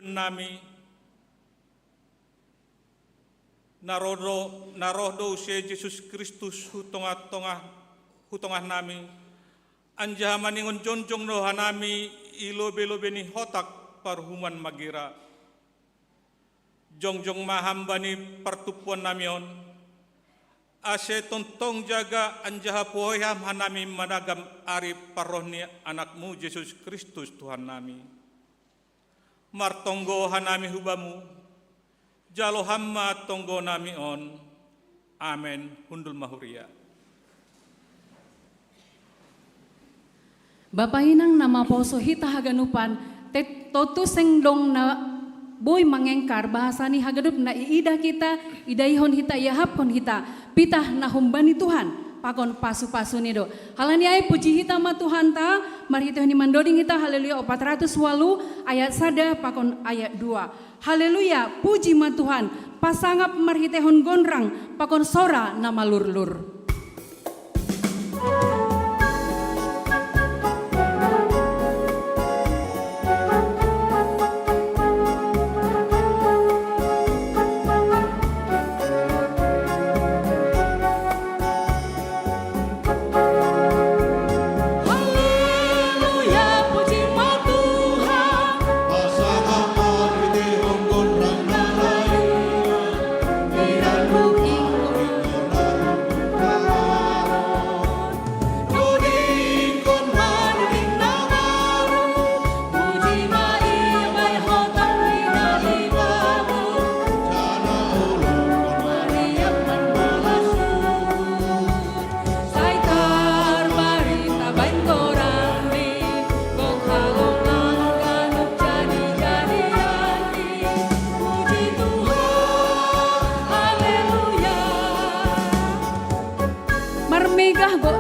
nami narodo si Yesus Kristus hutongah nami anjaha maningon jonjong no hanami ilobe-lobe ni hotak parhuman magira jongjong mahambani pertupuan namion ase tontong jaga anjaha poyam hanami managam ari parohni anakmu Yesus Kristus Tuhan nami martonggo hanami hubamu jalo hamma tonggo nami on amen hundul mahuria. Bapa hinang nama poso hita haganupan te totu sengdong na boy mangengkar bahasani hagadup na iida kita idaihon hita yahapon hita pitah na humbani Tuhan pakon pasu-pasu nido halani ay puji hita ma Tuhan ta marhito ni mandoding hita haleluya 408 ayat sada pakon ayat 2 haleluya puji ma Tuhan pasangap marhitehon gondrang pakon sora nama lur-lur.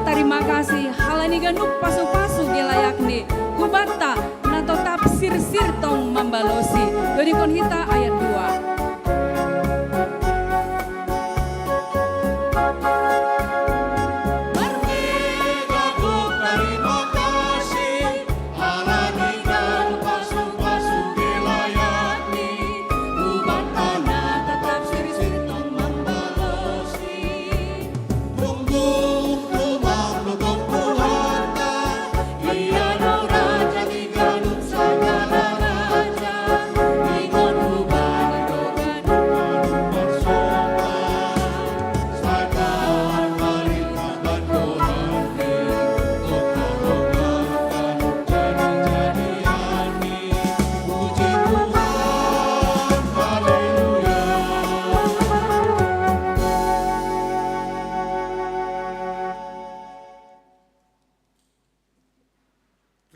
Terima kasih halani ganuk pasu-pasu gilayakni kubata nato tafsir sirtong membalosi dari konhita ayat 2.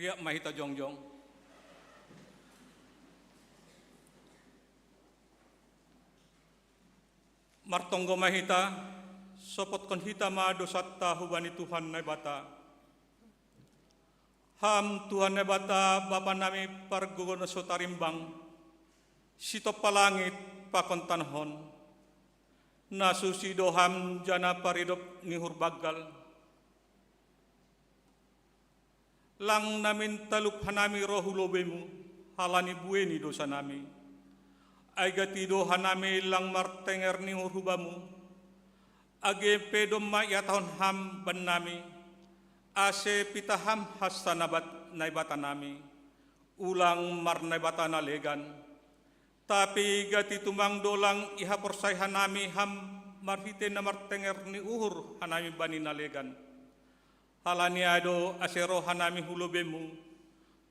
Riak mahita jongjong martonggo mahita sopot kon hita ma dosatta hubani Tuhan nebata ham Tuhan nebata Bapa nami pargogono sotarimbang sito palangit pakon tanhon nasusi doham jana paridop nihur bagal lang namin talup hanami rohulobemu halani bueni dosa nami aigati doha nami lang martenger ni hurubamu age pedom ma yatahon ham ban nami ase pitaham hasanabat naibata nami ulang mar naibata nalegan tapi gati tumang dolang iha porsai hanami ham marhite na martenger ni uhur hanami bani nalegan halani ado asero hanami hulobemu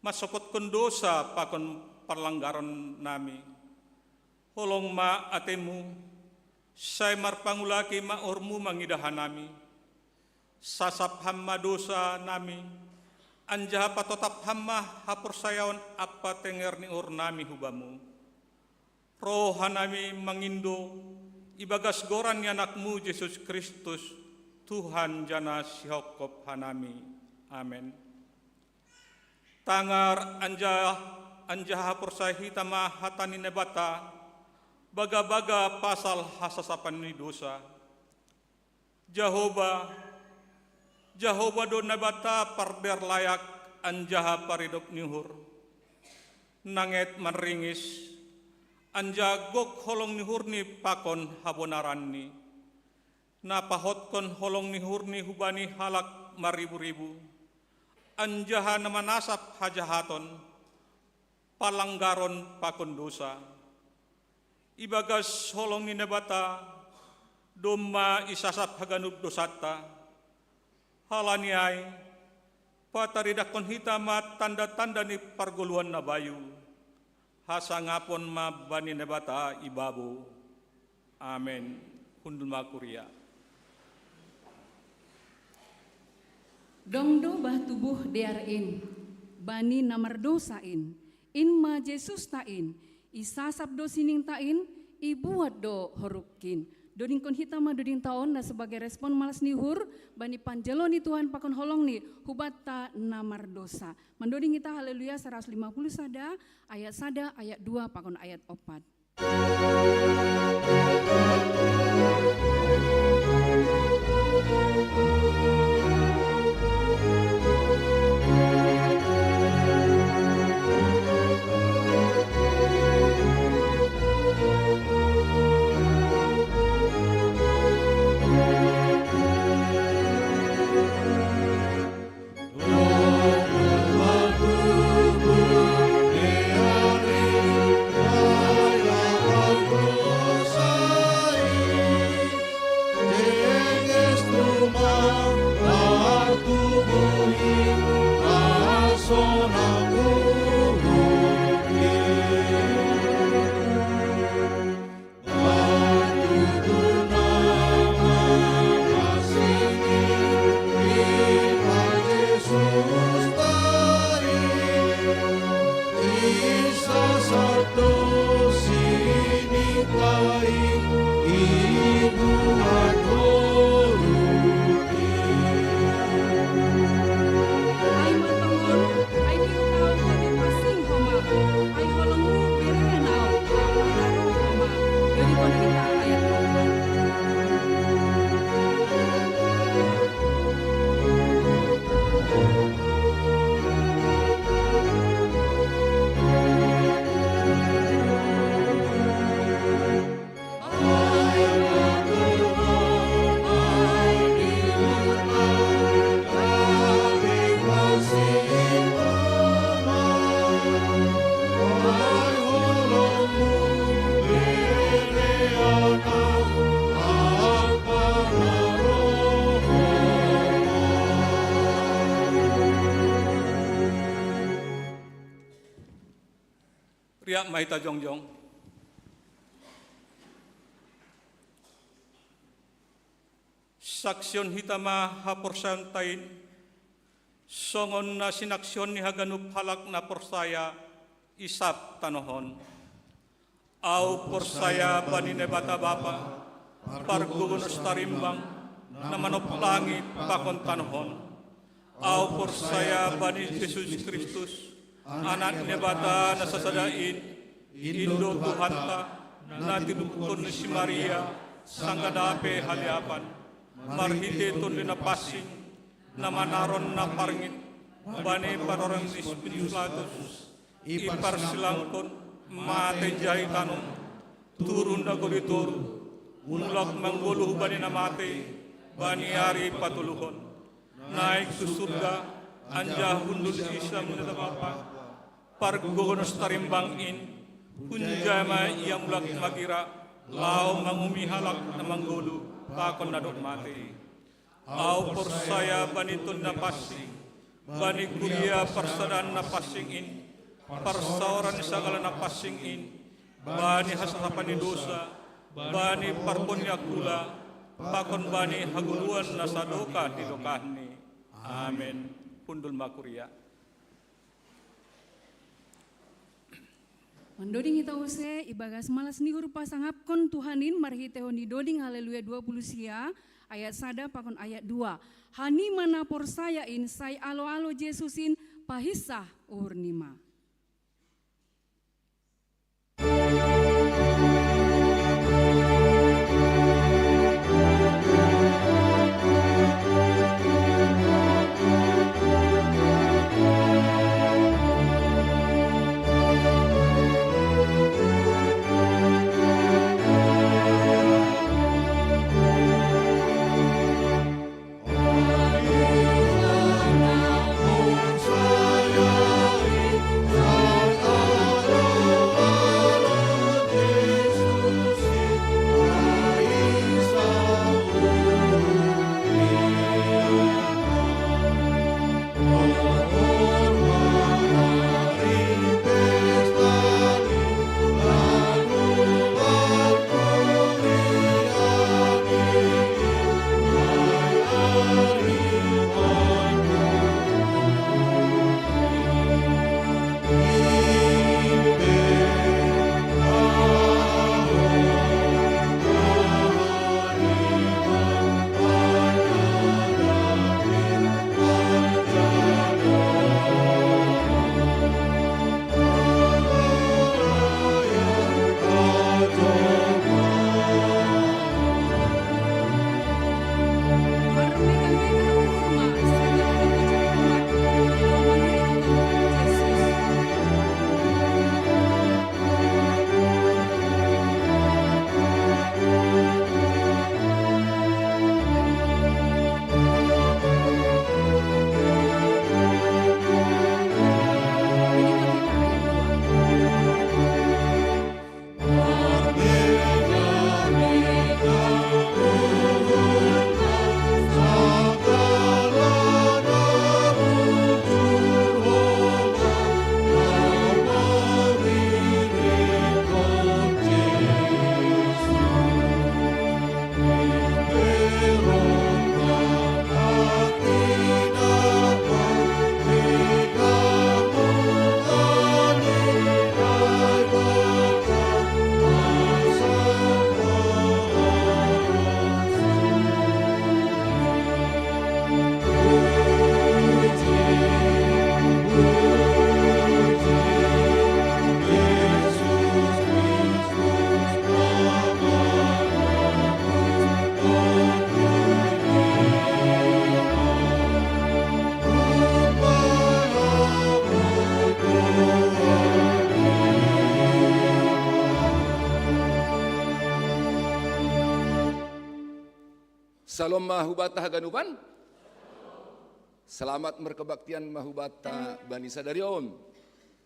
masopot kondosa pakon perlanggaran nami holong ma atemu say marpangulaki ma ormu mangidahan nami sasap hamma dosa nami anjaha patotap hamma hapursayawan apa tenger ni or nami hubamu roh hanami mangindo ibagas goran ni anakmu Yesus Kristus Tuhan jana sihokop hanami. Amen. Tangar anjaha persai tama hatani nebata baga-baga pasal hasasapan ni dosa. Jehovah do nebata parder layak anjaha paridop nihur. nanget manringis, anjagok holong ni hurni pakon habonaran ni, napahotkon holong ni hurni hubani halak maribu-ribu, anjaha namanasap hajahaton, palanggaron pakon dosa, ibagas holong ni nebata, doma isasap haganub dosata, halaniay, pataridakon hitamat tanda-tanda ni parguluan na bayu, hasangapon mabani nebata ibabu. Amen. Hundul makuria. Dongdo bah tubuh diarin, bani namar dosain, inma Jesus tain, isasap do sining tain, ibuat do horukin. Doding kon hitama doding taon na sebagai respon malas nihur, bani panjelo ni Tuhan pakon holong ni, hubata namar dosa. Mendoding kita haleluya 150 sada, ayat 2 pakon ayat 4. Riak mahita jongjong. Saksyon hitama haporsantain, songon na sinaksyon ni haganup halak na porsaya, isap tanohon. Au porsaya banine bata bapa, pargugunos tarimbang, na manop langit pakon tanohon. Au porsaya bani Jesus Kristus, anak ni bata nasasadain, Indo Tuhanta, na tinupkon ni si Maria, sanggadape haliapan, marhite ton na pasing, na manaron na parngit, bani parorang ni Espiritu iparsilangkon, mate jahi tanong, turun na golitor, unlak mangguluh bani na mate, bani ari patuluhon, naik susurga, anja hundul isam na damapa, pargugonos tarimbangin, kunjama ia mulak magira, lao mangumihalak na manggulu, pakon na dok mate. Au porsaya banitun na pasing, bani kuliah persadaan na pasing in, persauran sagala na pasing in, bani hasapan ni dosa, bani parponya kula, pakon bani haguluan na sadoka di dokahni. Amen. Pundul makuria. Mendoding kita use ibagas malas nihur pasangap kon Tuhanin marhitehon di doding haleluya 20 sia ayat sada pakon ayat 2. Hani mana porsayain say alo-alo Jesusin pahisah urnima. Salam mahubata haganupan. Selamat merkebaktian mahubata bani sadarion.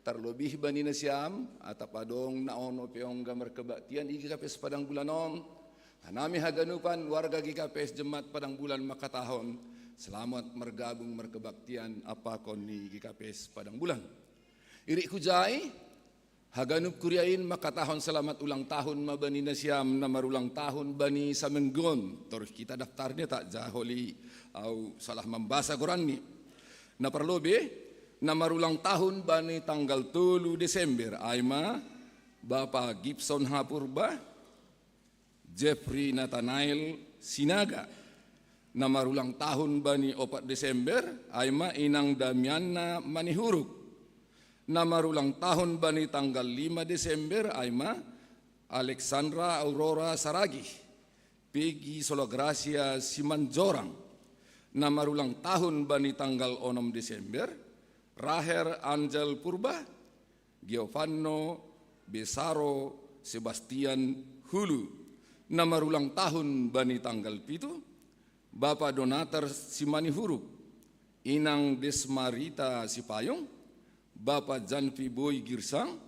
Terlebih bani nasiam atapadong naono peongga merkebaktian igi kapes padang bulanom. Hanami haganupan warga GKPS Jemaat Padang Bulan Makatahon. Selamat mergabung merkebaktian apa koni GKPS Padang Bulan. Iri kujai Haganup kuriain makatahon selamat ulang tahun mabani nasiam namar ulang tahun bani samenggon. Terus kita daftarnya tak jaholi au salah membaca Quran ni. Na perlobe namar ulang tahun bani tanggal 3 Desember aima Bapak Gibson Hapurba, Jeffrey Nathanael Sinaga. Namar ulang tahun bani 4 Desember aima Inang Damiana Manihuruk. Namar ulang tahun bani tanggal 5 Desember aima Alexandra Aurora Saragi, Peggy Sologracia Simanjorang. Namar ulang tahun bani tanggal 6 Desember Raher Angel Purba, Giovanno Besaro Sebastian Hulu. Namar ulang tahun bani tanggal 7 Bapak Donater Simanihuruk, Inang Desmarita Sipayung, Bapak Janvi Boy Girsang,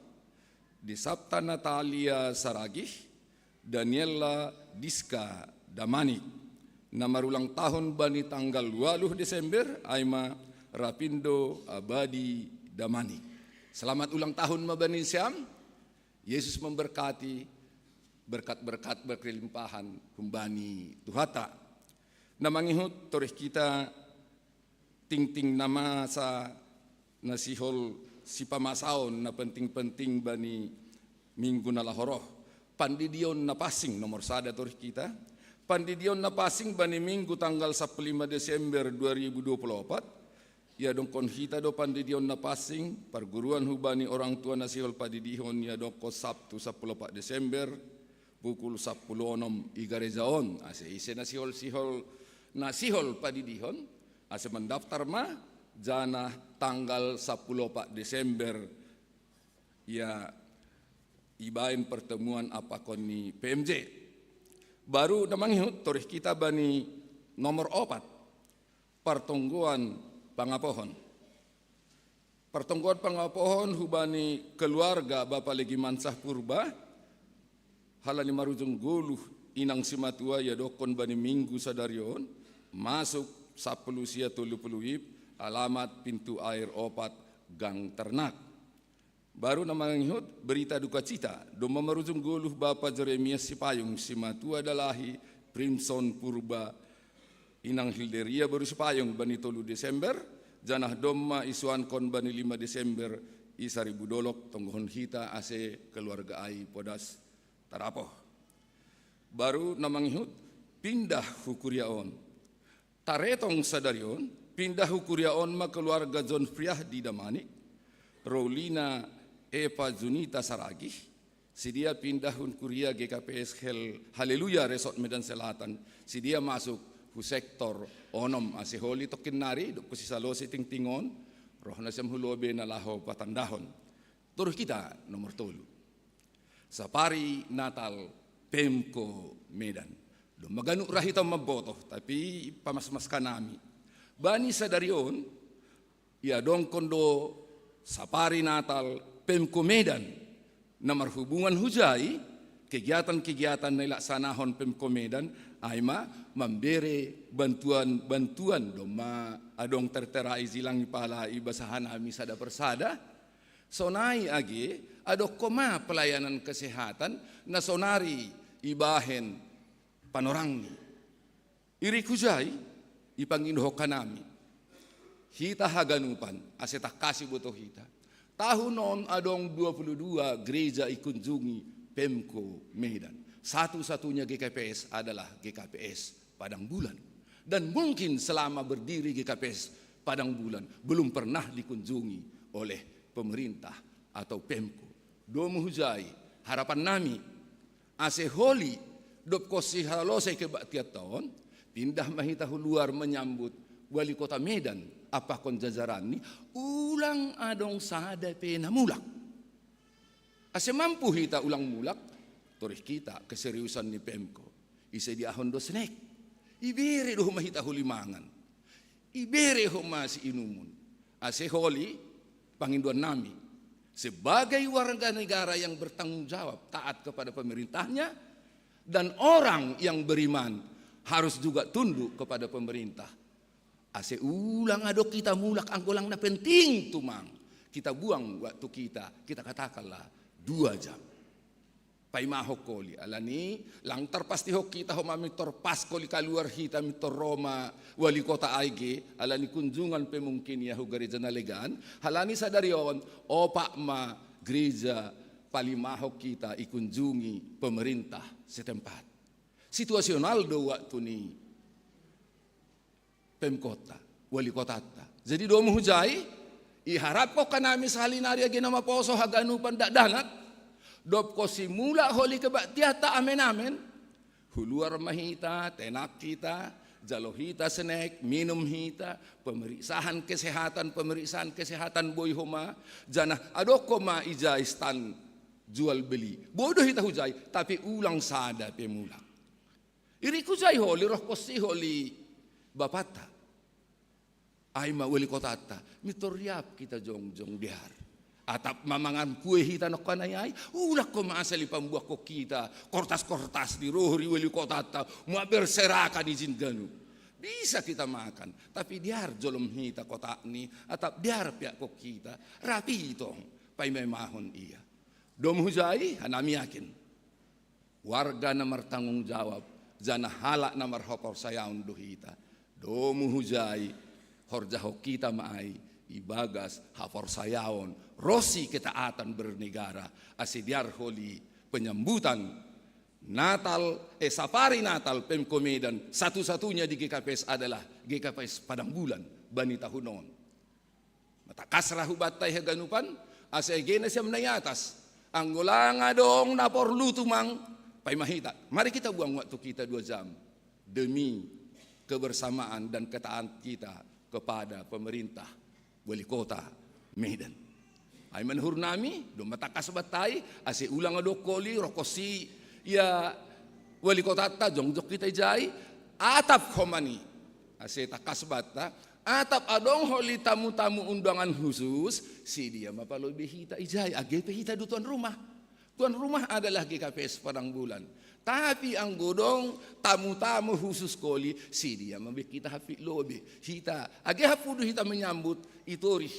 Desapta Natalia Saragih, Daniela Diska Damani. Namar ulang tahun bani tanggal 20 Desember aima Rapindo Abadi Damani. Selamat ulang tahun mabani siam. Yesus memberkati, berkat-berkat berkelimpahan kumbani Tuhata. Namangihut toreh kita ting-ting nama sa nasihol si pamasaon na penting-penting bani minggu na lahoroh. Pandidion na passing nomor sada torih kita. Pandidion na passing bani minggu tanggal 15 Desember 2024. Ya dong konhita do pandidion na passing perguruan hubani orang tua nasihol padidihon ya dong ko Sabtu 14 Desember pukul 10:06 igarezaon. Ase ise nasihol padidihon ase mendaftar mah jana tanggal 14 Desember ya ibain pertemuan apa koni PMJ. Baru namang torih kita bani nomor 4 pertongguan pangapohon. Pertongguan pangapohon hubani keluarga Bapak Legi Mansah Purba halani marujung guluh inang simatua ya dokon bani minggu sadarion masuk 10 sia 30 alamat pintu air opat Gang Ternak. Baru namangihut berita duka cita doma marujung guluh Bapak Jeremias Sipayung Simatua Dalahi Primson Purba Inang Hilderia baru sepayong bani 3 Desember, janah domma isuan kon bani 5 Desember, isari budolok tonggohon hita ase keluarga ai podas tarapo. Baru namanghut pindah hukuriaon. Taretong sadarion, pindah hukuriaon ma keluarga John Friah di Damani, Rolina Eva Junita Saragih, si dia pindah kuria GKPS Haleluya Resort Medan Selatan, si dia masuk hu sektor onom ase holi tokin nari do si salosi tingtingon roh na sem hulobe na laho patandahon. Turut kita nomor 3. Sapari Natal Pemko Medan. Do maganu rahita maboto tapi pamasmas kanami. Bani sadarion ia dong kondo Sapari Natal Pemko Medan na marhubungan hujai kegiatan-kegiatan na ilaksanahon Pemko Medan ay memberi bantuan doma adong terterai zilang ipala ibasahan ami sada persada sonai age adok koma pelayanan kesehatan na sonari ibahen panorangni iri kujai ipanginho kanami hita haganupan aseta kasih butuh hita tahun non adong 22 gereja ikunjungi Pemko Medan. Satu-satunya GKPS adalah GKPS Padang Bulan. Dan mungkin selama berdiri GKPS Padang Bulan belum pernah dikunjungi oleh pemerintah atau Pemko. Domu hujai harapan nami ase holi dop kosi halose ke tiap tahun pindah mahitahu luar menyambut wali kota Medan apa kon jajarani ulang adong sada pena mulak. Ase mampu hita ulang mulak, torih kita keseriusan ni Pemko. Ise di ahon do snack. Ibere do mahita hulimangan. Ibere ho masih inumun. Ase holi panginduan nami. Sebagai warga negara yang bertanggung jawab taat kepada pemerintahnya dan orang yang beriman harus juga tunduk kepada pemerintah. Ase ulang adok kita mulak anggolang na penting tumang. Kita buang waktu kita katakanlah 2 jam. Pai mahok koli alani lang terpasti hok kita ho mamitor pas koli kaluar hita mitor Roma wali kota aige alani kunjungan pemungkin ya hu gereja nalegan halani sadarion opa ma gereja palimahok kita ikunjungi pemerintah setempat. Situasional do waktu ni Pemkota wali kota ta. Jadi do hujai iharap ko kanami salinari age nama poso haganupan dangat dop ko simula holi kebaktiata amen huluar mahita tenak kita jalohita senek minum hita pemeriksaan kesehatan boy homa janah adoko ma ija istan jual beli bodoh hita hujai tapi ulang sada pemulak iri kujai holi roh kosi holi bapata ay wali kota ta mitoriap kita jong diar atap mamangan kue hita nok kanayay ulak ko maasali pambuak ko kita kortas di rohri wali kota ta mua berserakan izin ganu bisa kita makan tapi diar jolom hita kota ni atap diar pihak ko kita rapi itong pay may mahon iya dom hujai hanami yakin warga na martanggung jawab jana halak na marhopor sayaun do hita dom hujai horjaho kita maay ibagas hafor sayaon rosi ketaatan bernegara asidiar holi penyambutan Natal Safari Natal Pemko Medan satu-satunya di GKPS adalah GKPS Padang Bulan bani tahunon matakas rahubatay haganupan asegena siya menayatas anggolanga dong napor lutumang pay mahita mari kita buang waktu kita 2 jam demi kebersamaan dan ketaatan kita kepada pemerintah wali kota Medan. Ay manhur nami do matakas batay ase ulang ado koli rokosi ya wali kota ta jongjok kita jai atap komani ase takas bata atap adong holi tamu-tamu undangan khusus si dia mapalobi hita ijai age hita du tuan rumah. Tuan rumah adalah GKPS Padang Bulan. Tapi ang godong tamu-tamu khusus koli si dia mabik kita hafik lobe hita age hapudu hita menyambut itori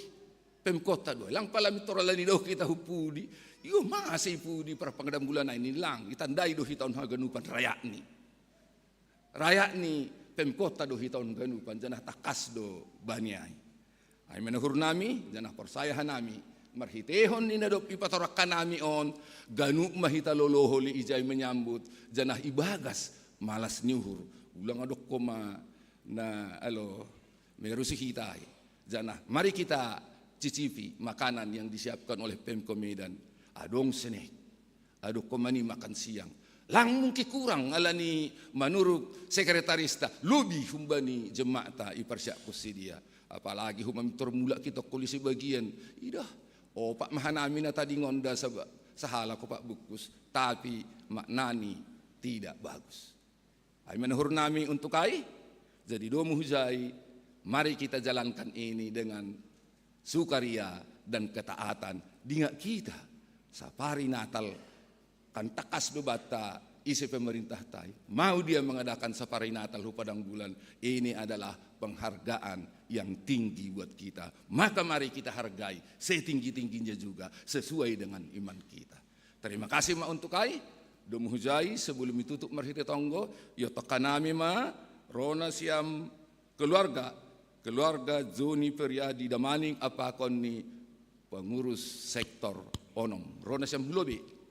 Pemkota do lang pala mitoralani do kita hupudi yo masih pudi para pangdam bulan ini lang itandai do hita on haganupan rayak ni pemkota do hitaon ganupan janah takas do baniai. Ay menahur nami janah persaya hanami marhitehon ni nadop ipatorakan nami on ganu mahita loloholi ijay menyambut janah ibagas malas nyuhur ulang adok koma na merusi hitai janah mari kita cicipi makanan yang disiapkan oleh Pemko Medan adong senek adok komani makan siang lang mungkin kurang alani menurut sekretarista lebih humbani jemaata iparsyak kusidia apalagi humam termula kita kolisi bagian idah Pak mahanami na tadi ngonda sahala ko Pak Bukus tapi maknani tidak bagus ay menahur nami untuk ay jadi domu hujai mari kita jalankan ini dengan sukaria dan ketaatan dingat kita sapari Natal kan takas do bata isi pemerintah tai mau dia mengadakan sapari Natal hu padang bulan ini adalah penghargaan yang tinggi buat kita maka mari kita hargai setinggi-tingginya juga sesuai dengan iman kita. Terima kasih ma untuk ai domu hujai sebelum ditutup marhite tonggo yo tokanami ma rona siam keluarga Zoni Periadi Damaning apa koni pengurus sektor onom rona siam hulobi.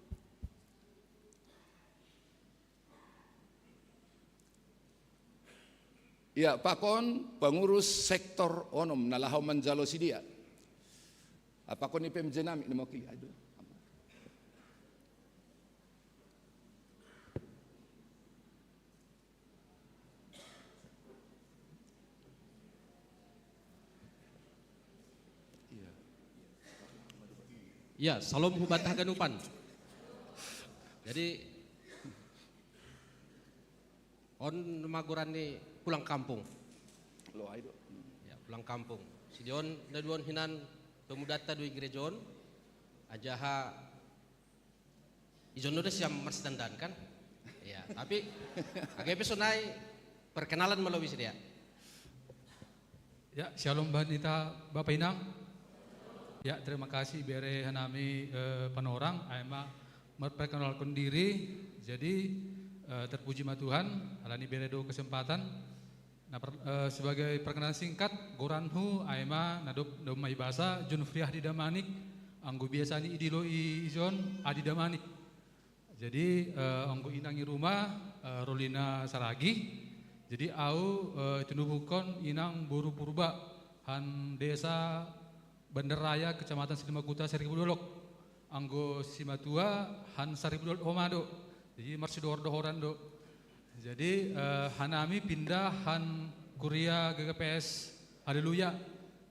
Ya, pakon pengurus sektor onom nalahaw manjalo si dia. Pakon ni pemjenami na mawakili. Ya, salam hubat haganupan. Jadi on maguran ni pulang kampung. Ya, pulang kampung. Si Dion daduan hinan pemudata dui gerejon ajaha ijon udah siam marstandan kan? Ya, tapi agak pesonai perkenalan melalui dia. Ya, shalom banita Bapak Inang. Ya, terima kasih bere hanami panorang aima memperkenalkan diri. Jadi terpuji ma Tuhan alani bere do kesempatan. Nah, sebagai perkenalan singkat, Goranhu Aima Nadop Domai Basa Junfriah di Damanik anggo biasani idilo izon adi Damanik. Jadi anggo inangi rumah Rolina Saragi. Jadi au tunubukon inang buru purba han desa Bandaraya Kecamatan Silimakuta Seribu Dolok. Anggo Simatua han Seribu Dolok Omado. Jadi marsidor dohorando. Jadi hanami pindah han Kuria GGPS Haleluya.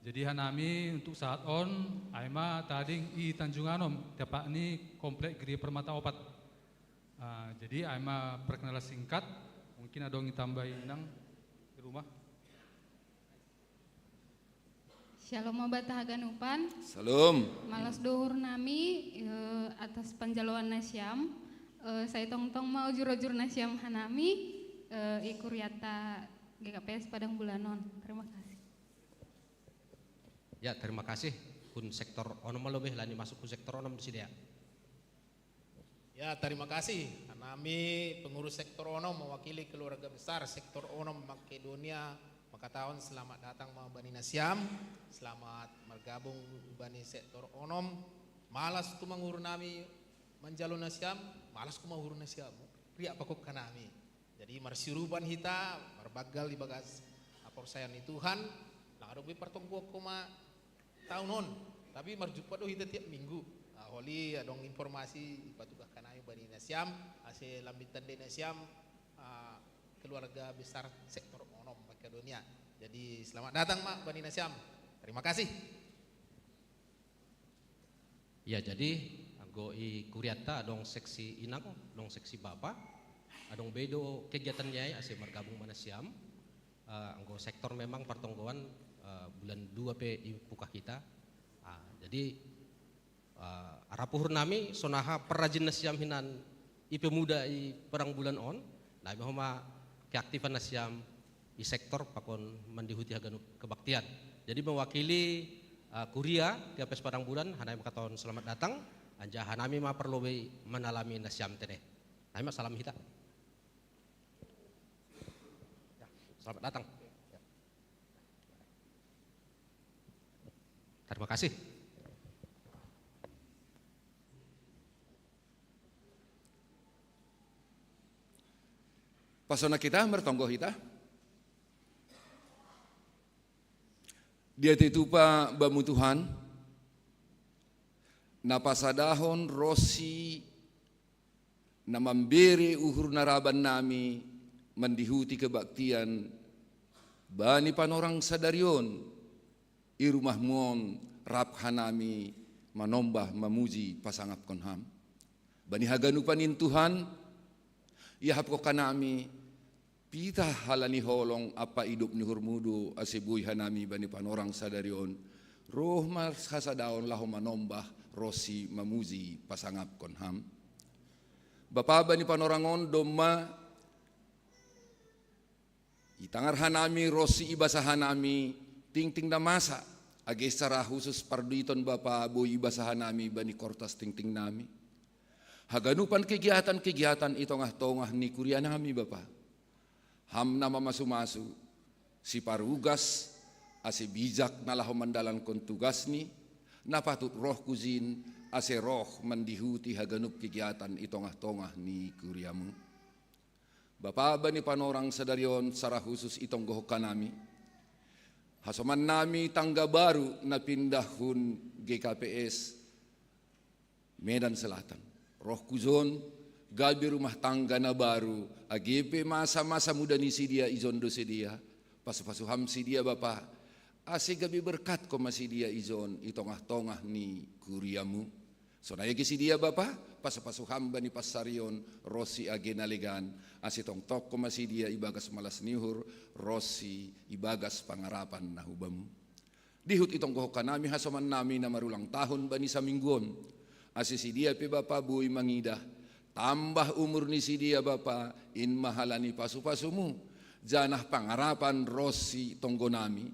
Jadi hanami untuk saat on aima tading i Tanjunganom tepak ni komplek Gereja Permata Opat. Jadi aima perkenalan singkat mungkin ada yang tambahin nang di rumah. Shalom abata haganupan. Salam. Malas dohur nami atas panjaluan nasyam. Saya tong-tong mau jurujur nasyam hanami ikuriata GKPS Padang Bulanon. Terima kasih. Ya, terima kasih. Kun sektor onom lebih lani masuk ke sektor onom di sini ya. Ya, terima kasih. Hanami pengurus sektor onom mewakili keluarga besar sektor onom Makedonia. Maka tahun selamat datang ma Bani Nasyam. Selamat bergabung Bani sektor onom. Malas tu manguru nami manjalo Nasyam, malas ku mahuru Nasyam. Riak pakok kanami. Jadi marsiruban hita, marbagal di bagas apor sayan ni Tuhan. Lang adong pertongko koma tahun on. Tapi marjumpa do hita tiap minggu. Holi adong informasi patugah kanami Bani Nasyam, ase lambitan de Nasyam keluarga besar sektor onom Makedonia. Jadi selamat datang Mak Bani Nasyam. Terima kasih. Ya, jadi anggo i kuriata adong seksi inang, dong seksi bapa, adong bedo kegiatannya ase margabung Manasyam. Anggo sektor memang pertonggoan bulan 2 pe ipuka kita. Jadi arapuhur nami sonaha perajin Nasyam hinan i pemuda i perang bulan on. Nah, mahoma keaktifan Nasyam i sektor pakon mandihuti haganu kebaktian. Jadi mewakili Kuria GKPS Padang Bulan hanai makaton selamat datang. Anja hanami ma perlu menalami Nasyam tene. Nami salam hita. Selamat datang. Terima kasih. Pasona kita, mertonggo kita. Dia titupa bamu Tuhan, napasadahon rosi na mambere uhur naraban nami mendihuti kebaktian bani panorang sadarion i rumah muon rap hanami manombah memuji pasangap konham bani haganupanin Tuhan ia hapko kanami pita halani holong apa hidup ni hurmudu asibuy hanami bani panorang sadarion roh mas hasadaon laho manombah rosi memuji pasangap konham Bapa bani panorangon doma itangar hanami rosi ibasa hanami ting-ting damasa age secara khusus parduiton Bapa boy ibasa hanami bani kortas ting-ting nami haganupan kegiatan-kegiatan itongah-tongah ni kuria nami Bapa ham nama masu-masu si parugas ase bijak nalah mandalan kon tugas ni napatut roh kuzin ase roh mendihuti haganup kegiatan itongah-tongah ni kuriamu. Bapa bani panorang sadarion secara khusus itong gohokan nami. Hasoman nami tangga baru na pindahun GKPS Medan Selatan. Roh kuzon gabi rumah tangga na baru AGP masa-masa muda ni si dia izondo si dia. Pasu-pasuham si dia Bapa. Ase gabi berkat ko masih dia izon itongah-tongah ni kuriamu. So naya si dia Bapa pasapasuham bani pasarion rosi agenalegan asitong tok ko masih dia ibagas malas nihur rosi ibagas pangarapan na hubamu. Dihut itong kohokan nami hasoman nami na marulang tahun bani sa minggon. Ase si dia pe Bapa buhay mangidah tambah umur ni si dia Bapa in mahalani pasu-pasumu janah pangarapan rosi tonggo nami.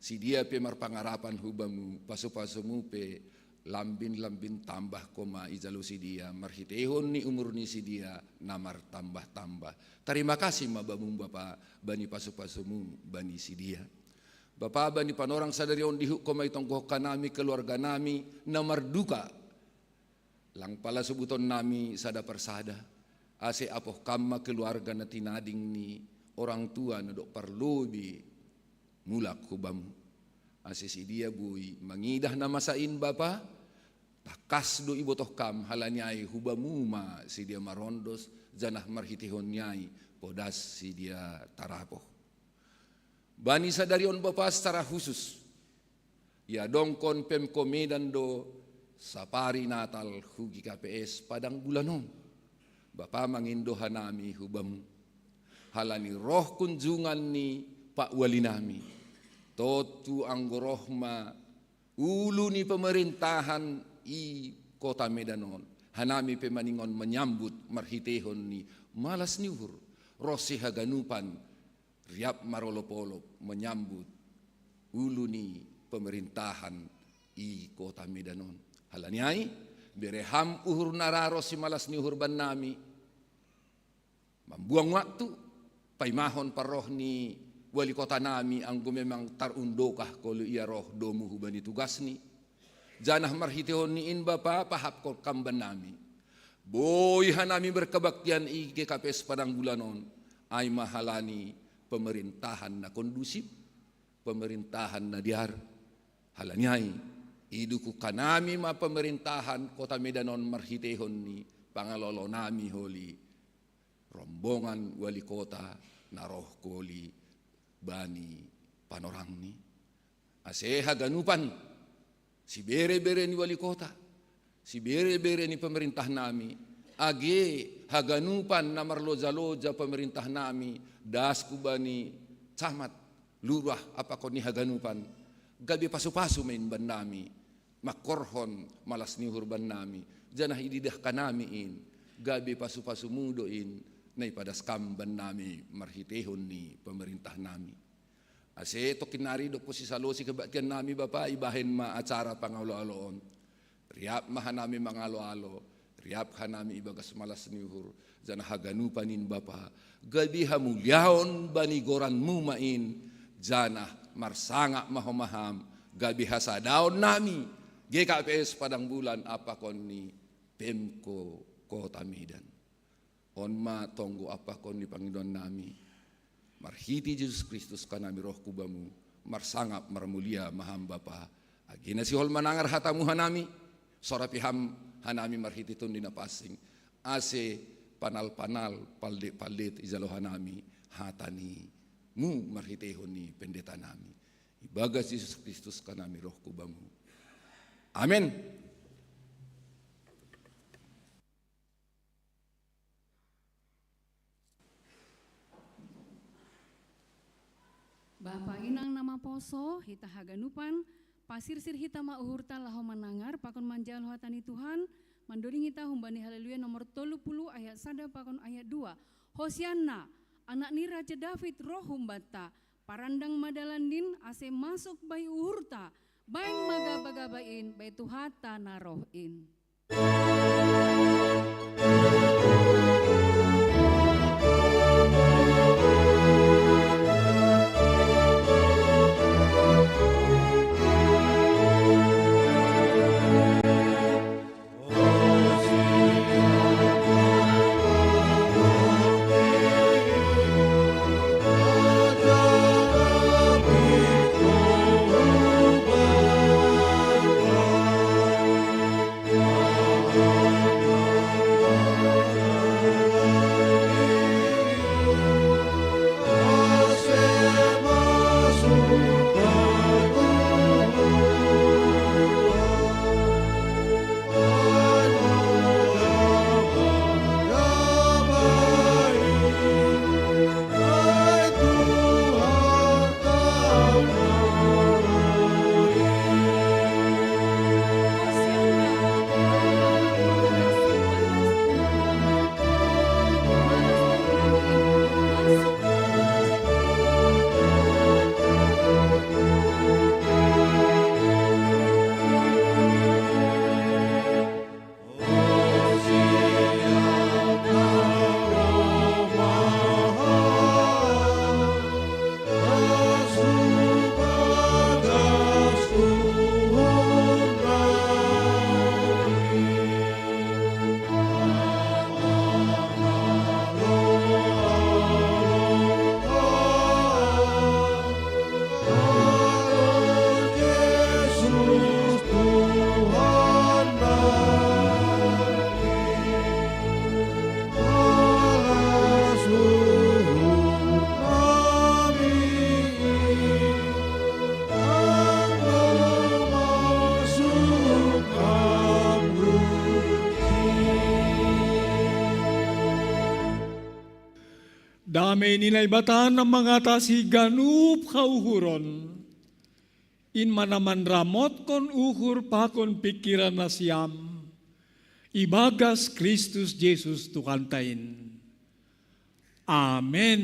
Si dia pe marpangarapan hubamu pasu-pasumu pe lambin-lambin tambah koma izalu si dia marhitehon ni umur ni si dia namar tambah-tambah. Terima kasih mabamum Bapa bani pasu-pasumu bani si dia. Bapa bani panorang sadarion dihuk koma itong kohokan nami keluarga nami namar duka. Lang pala subuton nami sada persada. Ase apoh kama keluarga na tinading ni orang tua na dok parlobi mulak hubamu. Ase si dia buy mangidah na masain Bapa takas do ibotoh kam halanyai hubamu ma si dia marondos janah marhitihon nyai podas si dia tarapoh. Bani sadarion Bapa secara khusus ya dongkon Pemko Medan do sapari Natal hugi KPS Padang Bulanon. Bapa mangindohan nami hubamu halani roh kunjungan ni Pak Wali nami. Totu anggorohma ulu ni pemerintahan i kota Medanon hanami pemaningon menyambut marhitehon ni malas niuhur rosi haganupan riap marolopolop menyambut ulu ni pemerintahan i kota Medanon halaniai bereham uhur nararo si malas niuhur ban nami membuang waktu paimahon paroh ni wali kota nami anggo memang tarundokah kalau ia roh domu hubani tugas ni janah marhitehon ni in Bapa pahap ko kamban nami boy hanami berkebaktian i GKPS Padang Bulanon ay mahalani pemerintahan na kondusif pemerintahan na diar halanyai iduku kanami ma pemerintahan kota Medanon marhitehon ni pangalolo nami holi rombongan wali kota na roh koli bani panorang ni ase haganupan si bere-bere ni wali kota si bere-bere ni pemerintah nami age haganupan na marloja-loja pemerintah nami das kubani camat lurah apa ko ni haganupan gabi pasu-pasu main ban nami makorhon malas ni hurban nami janah ididah kanami in gabi pasu-pasu mudoin na ipadas kamban nami marhitehon ni pemerintah nami. Ase to kinari do po si salosi kebaktian nami Bapa ibahin ma acara pangalo-aloon. Riap mahanami mangalo-alo, Riap hanami ibagas malas niuhur jana haganupanin Bapa gabi hamuliaon bani goran mumain jana marsanga mahomaham gabi hasadaon nami GKPS Padang Bulan apa koni Pemko Kota Medan. Onma tonggo apa koni Panginoon nami. Marhiti Yesus Kristus kanami roh kubamu marsangap marmulia maham Bapa. Agina si hol manangar hatamu hanami sorapiham hanami marhiti tun dinapasing ase panal-panal paldet izalo hanami hatani mu marhiti honi pendeta nami. Ibagas Yesus Kristus kanami roh kubamu. Amin. Bapa inang nama poso, hita haganupan, pasir-sir hita mauhurta laho manangar, pakon manjal hatani Tuhan, mandoring hita humbani haleluya nomor 30 ayat 1 pakon ayat 2. Hosianna, anak ni Raja David roh humbata, parandang madalandin ase masuk bai uhurta, baik magabagabain, bai tuhata narohin. Damay nilay bata ng mangatasi ganup kauhuron. In manaman ramot kon uhur pa kon pikiran na siyam. Ibagas Kristus Jesus tukantain. Amen.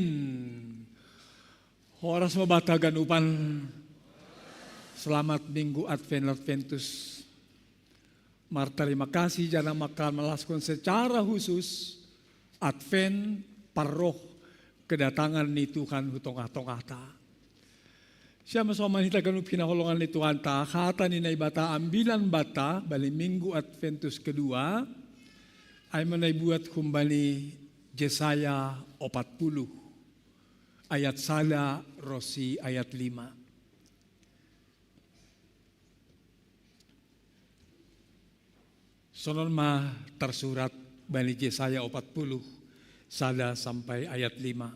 Oras mo bata ganupan. Selamat Minggu Adventus. Terima kasih jana makan secara khusus Advent paroh kedatangan ni Tuhan hutong-tongah ta. Siya masoman hita ganun pinakulungan ni Tuhan ta, kata ni naibata ambilan bata, bali Minggu Adventus kedua, ay manaybuat kumbali Jesaya 40, ayat 1, Rosi ayat 5. Sonon ma tersurat bali Jesaya 40, 1 sampai ayat 5.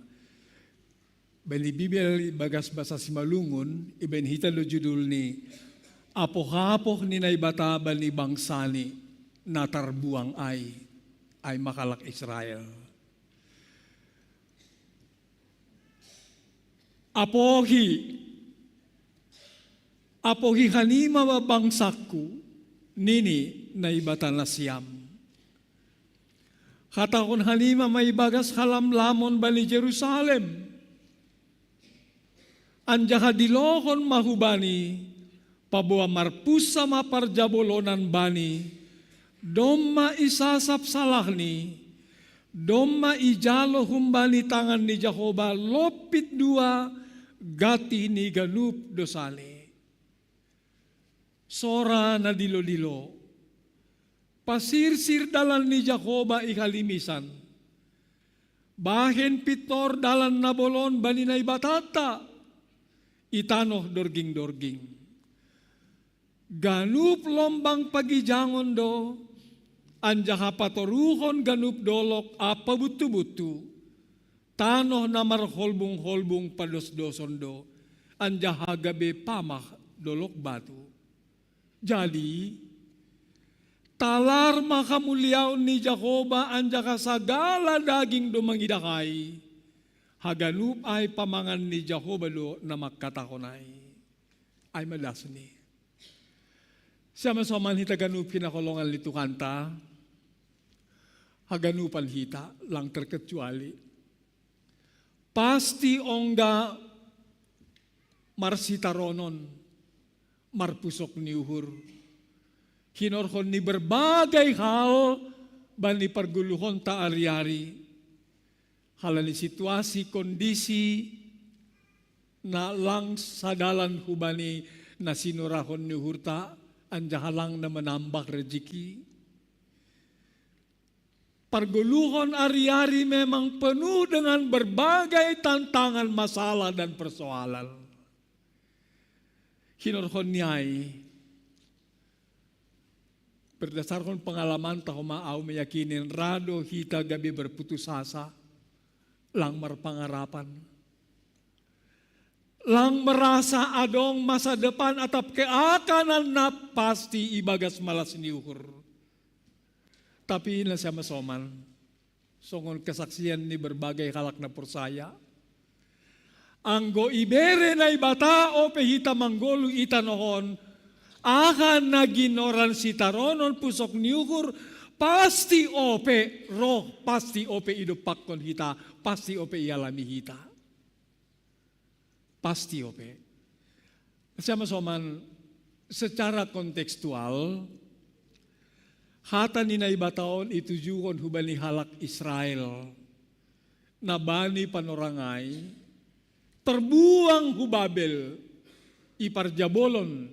Bali Bibel bagas basa simalungun, iben hita lo judul ni apoh-apoh ni naibata bali bangsani na tarbuang ay makalak Israel. Apohi hanima wa bangsaku nini naibata na siyam. Kata kon halima may bagas halam lamon bali Jerusalem. Anja kadilokon mahubani, pabuwa marpusa maparjabolonan bani, Domma isasap salah ni, domma ijalo humbani tangan ni Jakoba, lopit dua gati ni ganup dosale. Sora na dilo-dilo, pasirsir dalan ni Jakoba ikalimisan, bahen pitor dalan nabolon baninay batata, itanoh dorging-dorging. Ganup lombang pagijangon do, anja kapatoruhon ganup dolok apa butu-butu, tanoh namar holbung-holbung pados-doson do, anja hagabe pamah dolok batu. Jadi, talar makamuliaw ni Jakoba anja kasagala daging do mangidakay, haganup ay pamangan ni Jakoba do na magkatakonay. Ay malas ni. Siya masaman hita ganup kinakolongan lito kanta, haganupan hita lang terkecuali. Pasti ongga marsitaronon, marpusok ni uhur. Hinorhon ni berbagai hal, bani perguluhon ta ari-ari. Halani situasi, kondisi, na lang sadalan hubani na sinurahon ni uhur ta, anjahalang na menambak rezeki. Perguluhan ari-ari memang penuh dengan berbagai tantangan, masalah dan persoalan. Hinorhon niyay, berdasarkan pengalaman tahu mau meyakinin rado hita gabi berputus asa, lang marpangarapan. Lang merasa adong masa depan atap keakanan na pasti ibagas malas niukur. Tapi ina siya masoman, songon kesaksian ni berbagai halak na persaya. Anggo ibere na ibata o pehita manggolu itanohon, akan naginoran si taronon pusok niukur, pasti ope roh, pasti ope idupak kon hita, pasti ope ialami hita. Pasti ope. Sama soman secara kontekstual, hata ni naibataon itujukon hubani halak Israel, nabani panorangay, terbuang hubabel, iparjabolon,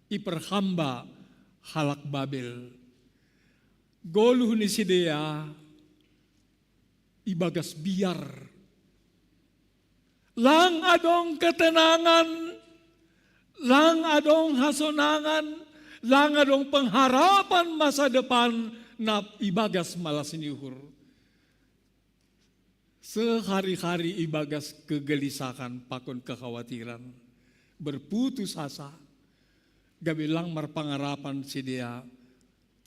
iperhamba halak Babel. Goluh ni sidea, ibagas biar. Lang adong ketenangan, lang adong hasonangan, lang adong pengharapan masa depan na ibagas malas niuhur. Sehari-hari ibagas kegelisahan, pakon kekhawatiran, berputus asa, gabilang marpangarapan si dia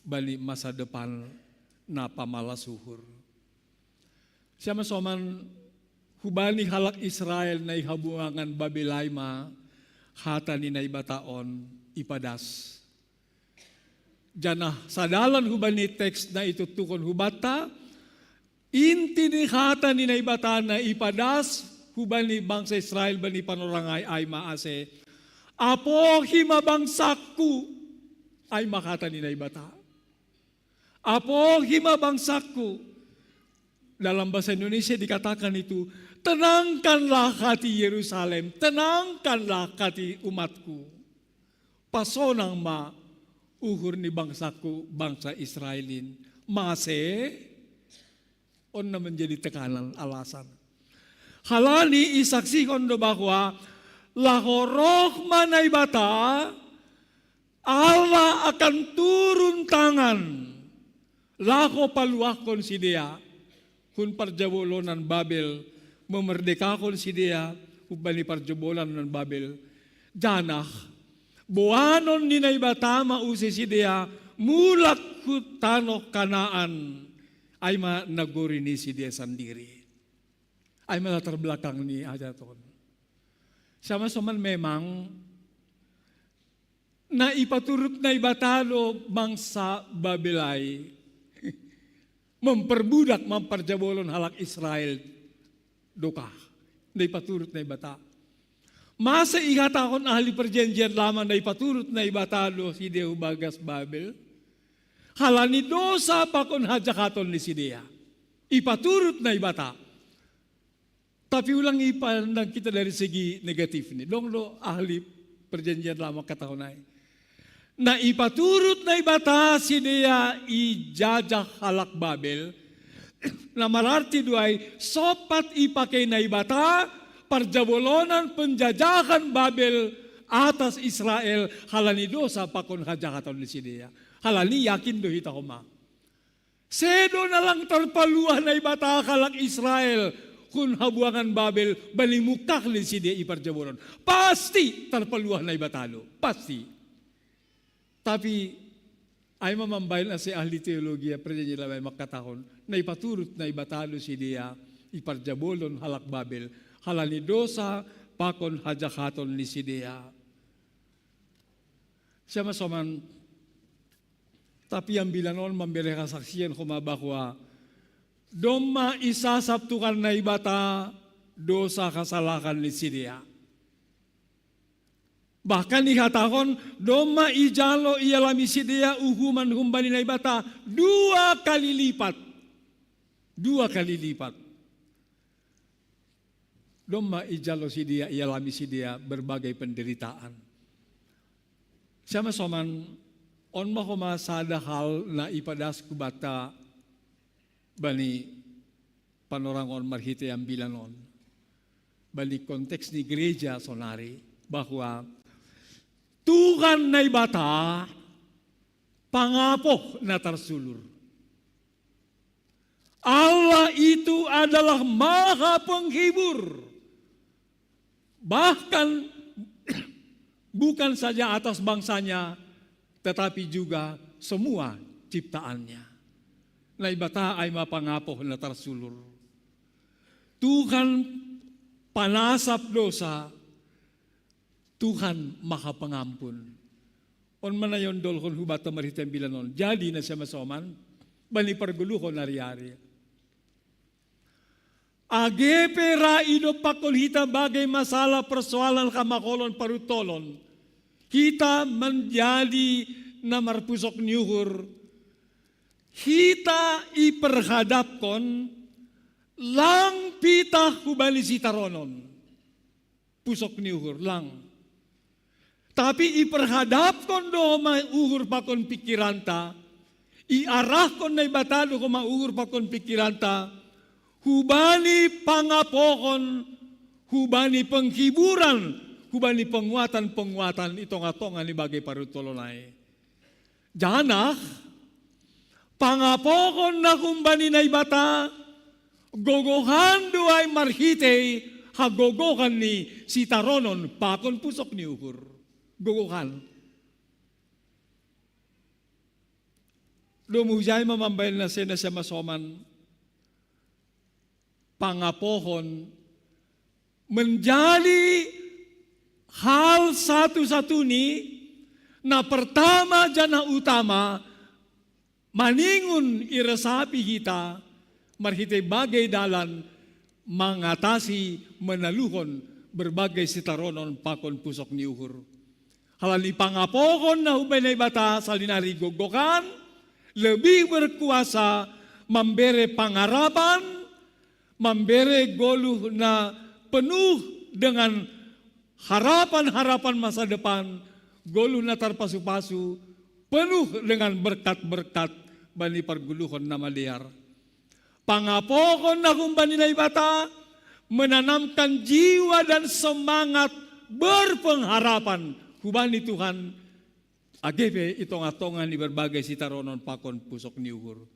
bani masa depan na pamalas uhur. Siya masoman hubani halak Israel na ihabuangan Babilaima, hata ni naibataon ipadas. Janah sadalan hubani teks na itutukon hubata, inti ni hata ni naibata na ipadas, hubani bangsa Israel bani panorangay ay maase, apo himabangsaku ay makata ni naibata. Apo himabangsaku. Dalam bahasa Indonesia dikatakan itu, tenangkanlah hati Yerusalem, tenangkanlah hati umatku. Pasonang ma uhur ni bangsaku, bangsa Israelin. Mase, on na menjadi tekanan alasan. Halani isaksikan do bahwa lahoroh manay bata, Allah akan turun tangan. Lako paluakon si dia. Kun parjabolonan Babel, memerdekakan si dia, ubani parjabolonan Babel. Janah, buanon ni naibata mausi si dia, mulak hutanok kanaan, ay naguri ni si dia sendiri. Ay latar belakang ni ajaton. Sama-sama memang, na ipaturut na ibatalo bangsa Babelay, memperbudak, memperjabolon halak Israel doka. Na ipaturut na ibata. Masa ihatakon ahli perjanjian lama na ipaturut na ibatalo si Dehu bagas Babel. halani dosa pakon hajakaton ni sidea. Ipaturut na ibata. Tapi ulang ipandang kita dari segi negatif ini. Dong lo ahli perjanjian lama katahunay. Na ipaturut na ibata sidea ijajah halak Babel. Na mararti duay sopat ipakai na ibata parjabolonan penjajahan Babel atas Israel halani dosa pakon hajakaton ni sidea. Halani yakin do hita homa. Sedo na lang tarpaluah na ibata halak Israel kun habuangan Babel balimukak ni sidea iparjabolon. Pasti tarpaluah na ibatalo. Pasti. Tapi ay mamambayan na si ahli teologiya perjanjian lama makatahon na ipaturut na ibatalo sidea iparjabolon halak Babel halani dosa pakon hajakaton ni sidea. Siya masoman, tapi ang bilanon memberi kesaksian koma bahwa doma isasabtukan na ibata dosa kasalahan ni sidea. Bahkan dikatakan doma ijalo ialami sidea uhuman humbani na ibata 2 kali lipat. 2 kali lipat. Doma ijalo sidea ialami sidea berbagai penderitaan. Sama soman on mahoma sada hal na ipadas kubata bani panorangon marhite ang bilanon. Bali konteks ni gereja sonari bahwa Tuhan na ibata pangapo na tarsulur. Allah itu adalah maha penghibur. Bahkan bukan saja atas bangsanya, tetapi juga semua ciptaannya. Na ibata ay mapangapo na tarsulur. Tuhan panasap dosa, Tuhan maha pengampun. On manayon dolkon hubata maritem bilanon. Jadi na siya masoman, bani perguluhon nari-ari. Agepe raido pakol hita bagai masalah persoalan kamakolon parutolon. Kita menjadi namar pusok niuhur. Kita iperhadapkon lang pitah kubali sitaronon. Pusok niuhur lang. Tapi iperhadapkon do uhur pakon pikiranta, iarahkon na ibatalo ko uhur pakon pikiranta, hubani pangapokon, hubani penghiburan, hubani penguatan-penguatan itong atongan ni bagai parutolonay. Janak, pangapokon na kumbani na ibata, gogohan do ay marhite, hagogohan ni sitaronon pakon pusok ni uhur. Gugukan. Lumujay mamambayan na siya masoman pangapohon menjadi hal satu-satu ni na pertama jana utama maningun irasapi kita marhite bagai dalan mengatasi menaluhon berbagai sitaronon pakon pusok ni uhur. Halali pangapokon na hubay na ibata salinari gogokan, lebih berkuasa memberi pangarapan, memberi goluh na penuh dengan harapan-harapan masa depan, goluh na tarpasu-pasu, penuh dengan berkat-berkat bani perguluhon na maliar. Pangapokon na kumbani na ibata, menanamkan jiwa dan semangat berpengharapan hubani Tuhan agepe itong atongan ni berbagai sitaronon pakon pusok ni uhur.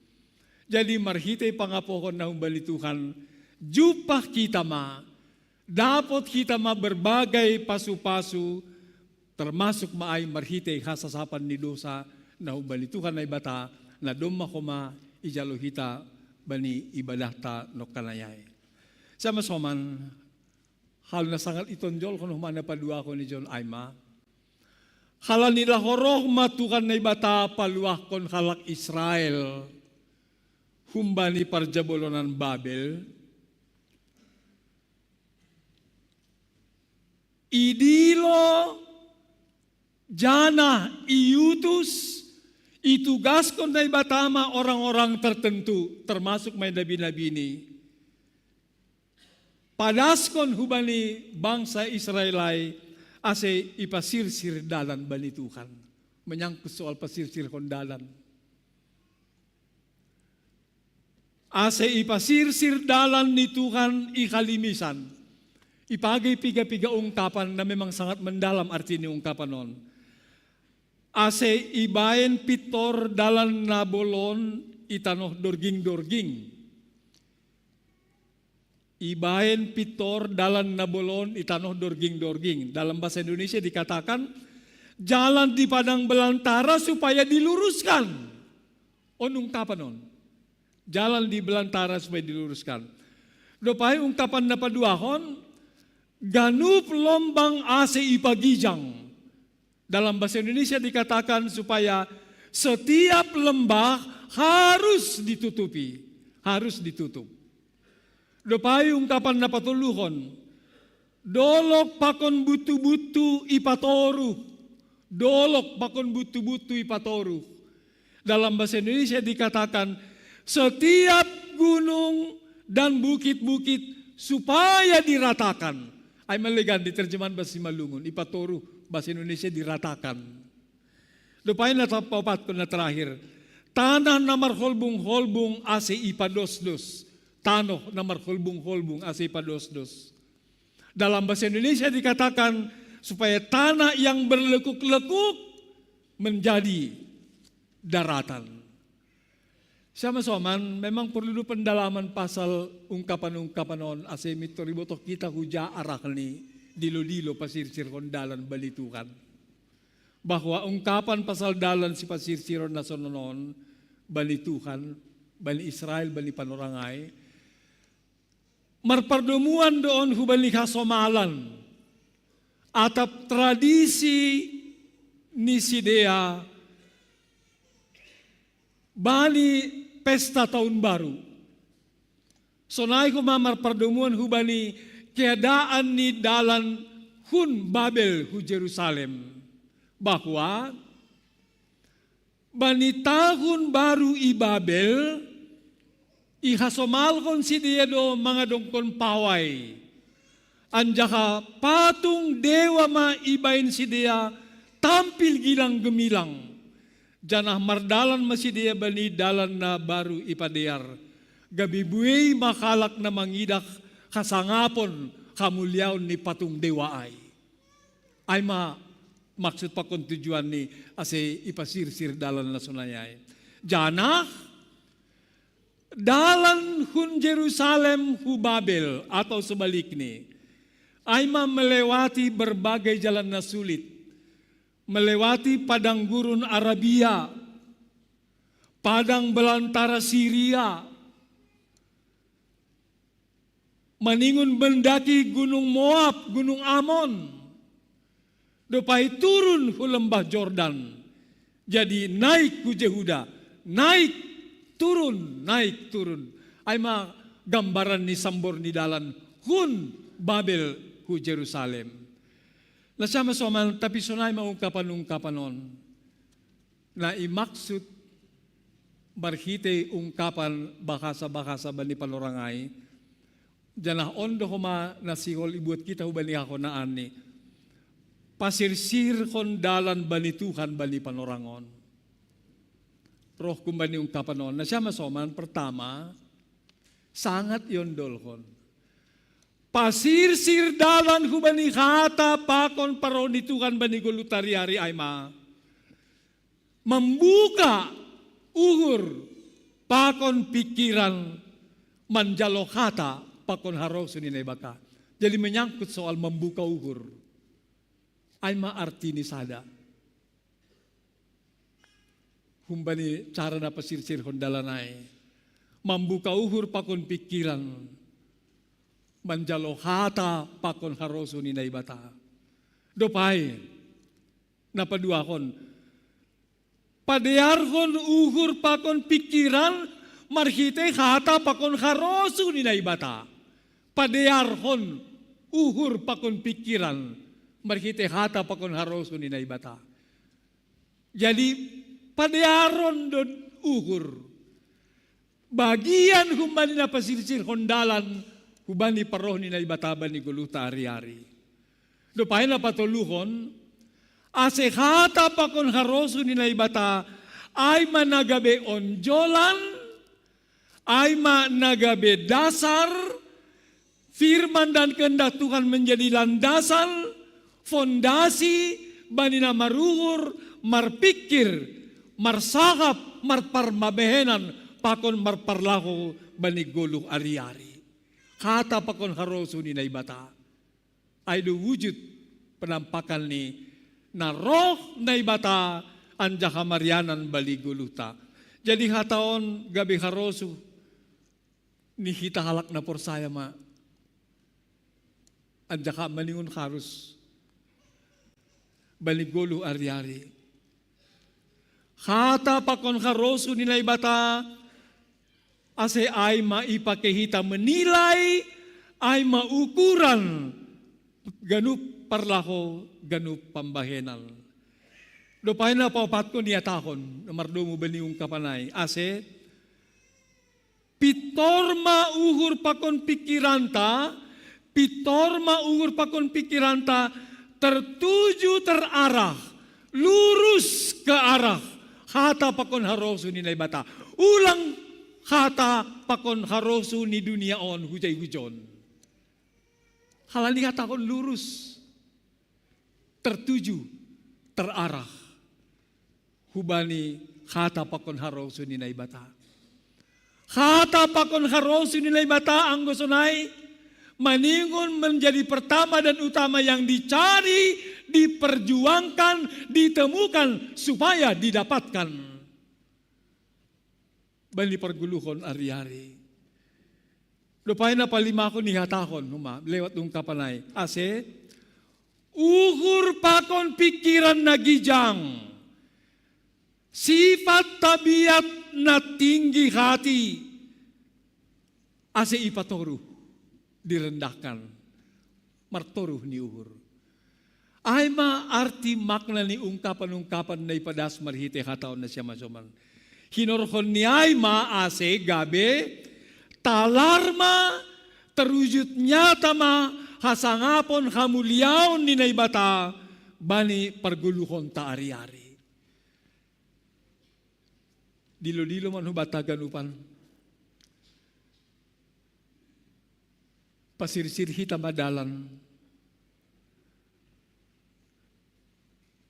Jadi marhite pangapokon na humbali Tuhan, jupah kita dapat kita berbagai pasu-pasu, termasuk maay marhite hasasapan ni dosa na humbali Tuhan na ibata, na domma koma ijalo hita bani ibadah ta no kanayay. Sama soman, hal na sangat itonjol kung humana padua ko ni John Aima, hala nila horoh matukan na ibata paluah kon halak Israel humbani parjabolonan Babel. Idilo jana iutus Itugaskon na ibatama orang-orang tertentu, termasuk may nabi-nabi ini. Padaskon hubani bangsa Israelay ase ipasirsir dalan bani Tuhan. Menyangkut soal pasirsir kondalan. Ase ipasirsir dalan ni Tuhan ikalimisan. Ipagay piga-piga ungkapan na memang sangat mendalam arti ni ungkapan non. Ase ibayen pitor dalan nabolon itanoh dorging-dorging. Ibayen pitor dalan nabolon itanoh dorging-dorging. Dalam bahasa Indonesia dikatakan jalan di padang belantara supaya diluruskan. Ungkapan non. Jalan di belantara supaya diluruskan. Dopai ungkapan na paduahon ganup lombang ase ipagijang. Dalam bahasa Indonesia dikatakan supaya setiap lembah harus ditutupi, harus ditutup. Dopai ungkapan na patuluhon, dolok pakon butu-butu ipatoru, dolok pakon butu-butu ipatoru. Dalam bahasa Indonesia dikatakan setiap gunung dan bukit-bukit supaya diratakan. Ay maligan di terjemahan bahasa Malungun, ipatoru. Bahasa Indonesia diratakan. Lupain na tapapat ko na terakhir. Tanah na marholbung-holbung ase ipadosdos. Tanoh na marholbung-holbung ase ipadosdos. Dalam bahasa Indonesia dikatakan supaya tanah yang berlekuk-lekuk menjadi daratan. Sama-saman memang perlu pendalaman pasal ungkapan-ungkapan on ase mitoribotok kita huja arakni. Dilo-dilo pasirsir kon dalan bali Tuhan. Bahwa ungkapan pasal dalan si pasirsiron na sononon bali Tuhan, bali Israel, bali panorangay. Marpardemuan doon hubali kasomalan. Atap tradisi ni Sidea bali pesta tahun baru. Sonay ko marpardemuan hubali keadaan ni dalan hun Babel hu Jerusalem bahwa bani tahun baru i Babel ihasomalkon si dia do mga dongkon paway anjaka patung dewa ma ibain si dia tampil gilang gemilang janah mardalan ma si dia bani dalan na baru ipadear gabibuey makalak na mangidak kasangapon kamulyaw ni patung dewa ay maksud pa kung tujuan ni ase ipasirsir dalan na sunayay. Jana dalan hun Jerusalem hu Babel atau sebalik ni ay melewati berbagai jalan na sulit, melewati padang gurun Arabia, padang belantara Syria, maningun mendaki gunung Moab, gunung Amon. Dopai turun ke lembah Jordan. Jadi naik ke Yehuda, naik turun. Ay ma gambaran ni sambor ni dalan hun Babel ku Jerusalem. Nasama-sama tapi sunay maungkapan-ungkapan on. Na imaksud barhite ungkapan bahasa-bahasa bani palorangay. Janah ondo homa nasihol ibuat kita hubani ako na ani. Pasirsir kon dalan bani Tuhan bani panorangon. Roh kumbani ungkapan on. Nasyama soman pertama sangat yondol kon. Pasirsir dalan hubani kata pakon paroni Tuhan bani golutariari ayma. Membuka uhur pakon pikiran manjalo kata pakon harosun ini baka. Jadi menyangkut soal membuka uhur. Aima arti ni sada. Humbani cara na pasirsir kondalanay. Membuka uhur pakon pikiran. Manjalo hata pakon harosun ini bata. Dopai. Napadua kon. Padearkon uhur pakon pikiran. Marhite hata pakon harosun ini bata. Padearhon uhur pakon pikiran marhite hata pakon harosun inay bata. Jadi padearon don uhur. Bagian humbani na pasirsir hondalan, hubani paroh ni na ibataban ni guluta ari-ari. Dupay na patuluhon, asekata pa kon haroso ni na ibata, ay managabe onjolan, ay managabe dasar, firman dan kehendak Tuhan menjadi landasan, fondasi, bani na maruhur, marpikir, marsakap, marparmabehenan, pakon marparlako bani guluh ari-ari. Kata pakon haroso ni na ibata, ay wujud penampakan ni na roh na ibata anja kamarianan bali guluta. Jadi hataon gabi haroso ni hita halak na porsaya ma anja ka maningon harus bali guluh ari-ari. Kata pakon haroso ni na ibata ase ay maipakehita menilai, ay maukuran, ganup parlako, ganup pambahenan. Dopahin na paupat ko niya tahon, namardo mo ba niyong kapanay, ase, pitor mauhur pakon pikiranta, tertuju terarah, lurus ke arah, hata pakon haroso ni bata. Ulang kata pakon harosu ni dunia on hujay hujon. Halani kata kon lurus, tertuju, terarah. Hubani kata pakon harosu ni naibata. Kata pakon harosu ni naibata ang gosonay, maningon menjadi pertama dan utama yang dicari, diperjuangkan, ditemukan supaya didapatkan. Bali perguluhon ari-ari. Lupay na palima ko ni hatakon, lewat nung kapanay. Ase, uhur pakon pikiran na gijang, sifat tabiat na tinggi hati, ase ipatoru, direndahkan, martoruh ni uhur. Ay arti makna ni ungkapan-ungkapan na ipadas marhite hataon na siya masoman. Hinorhon ni ay maase gabe, talarma, terwujud nyata ma, hasangapon hamuliaon ni naibata, bani perguluhon ta ari-ari. Dilo-dilo man hubata ganupan. Pasirsir hita madalan,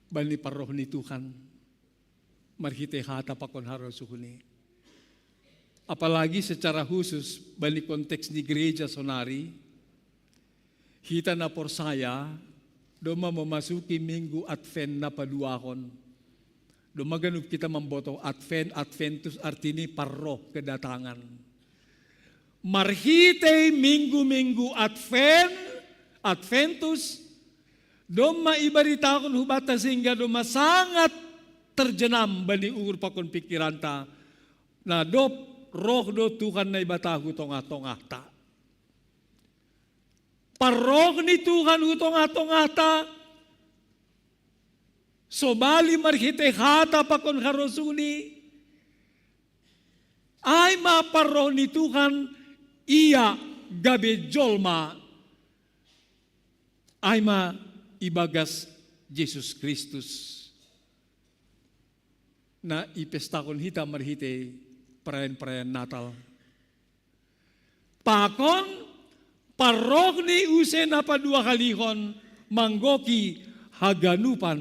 bani paroh ni Tuhan. Marhite hata pakon harosuhuni. Apalagi secara khusus balik konteks di gereja Sonari, hita na porsaya, doma memasuki minggu Advent na paduahon. Doma ganup kita memboto Advent, Adventus artini paroh kedatangan. Marhite minggu-minggu Advent, Adventus, doma ibaritakan hubata sehingga doma sangat terjenam bani uur pakon pikiranta na dop roh do Tuhan na ibata hutong-atong ta. Paroh ni Tuhan hutong-atong ta, sobali marhite hata pakon harosuni, ay maparoh ni Tuhan iya gabe jolma, ay ma ibagas Jesus Kristus. Na ipestakon hita marhite perayaan-perayaan Natal. Pakon parok ni use na padua kalihon manggoki haganupan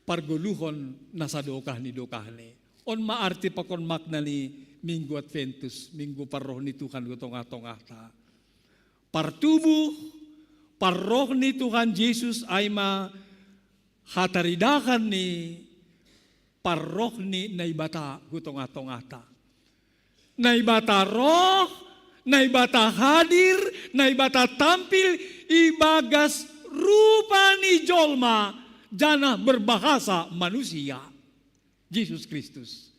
parguluhon nasa dokah ni On maarti pakon makna ni Minggu Adventus, Minggu paroh ni Tuhan gotong-atong ata. Partubuh paroh ni Tuhan Yesus ay ma hataridakan ni paroh ni naibata hutong-atong ata. Naibata roh, naibata hadir, naibata tampil, ibagas rupa ni jolma, jana berbahasa manusia. Yesus Kristus.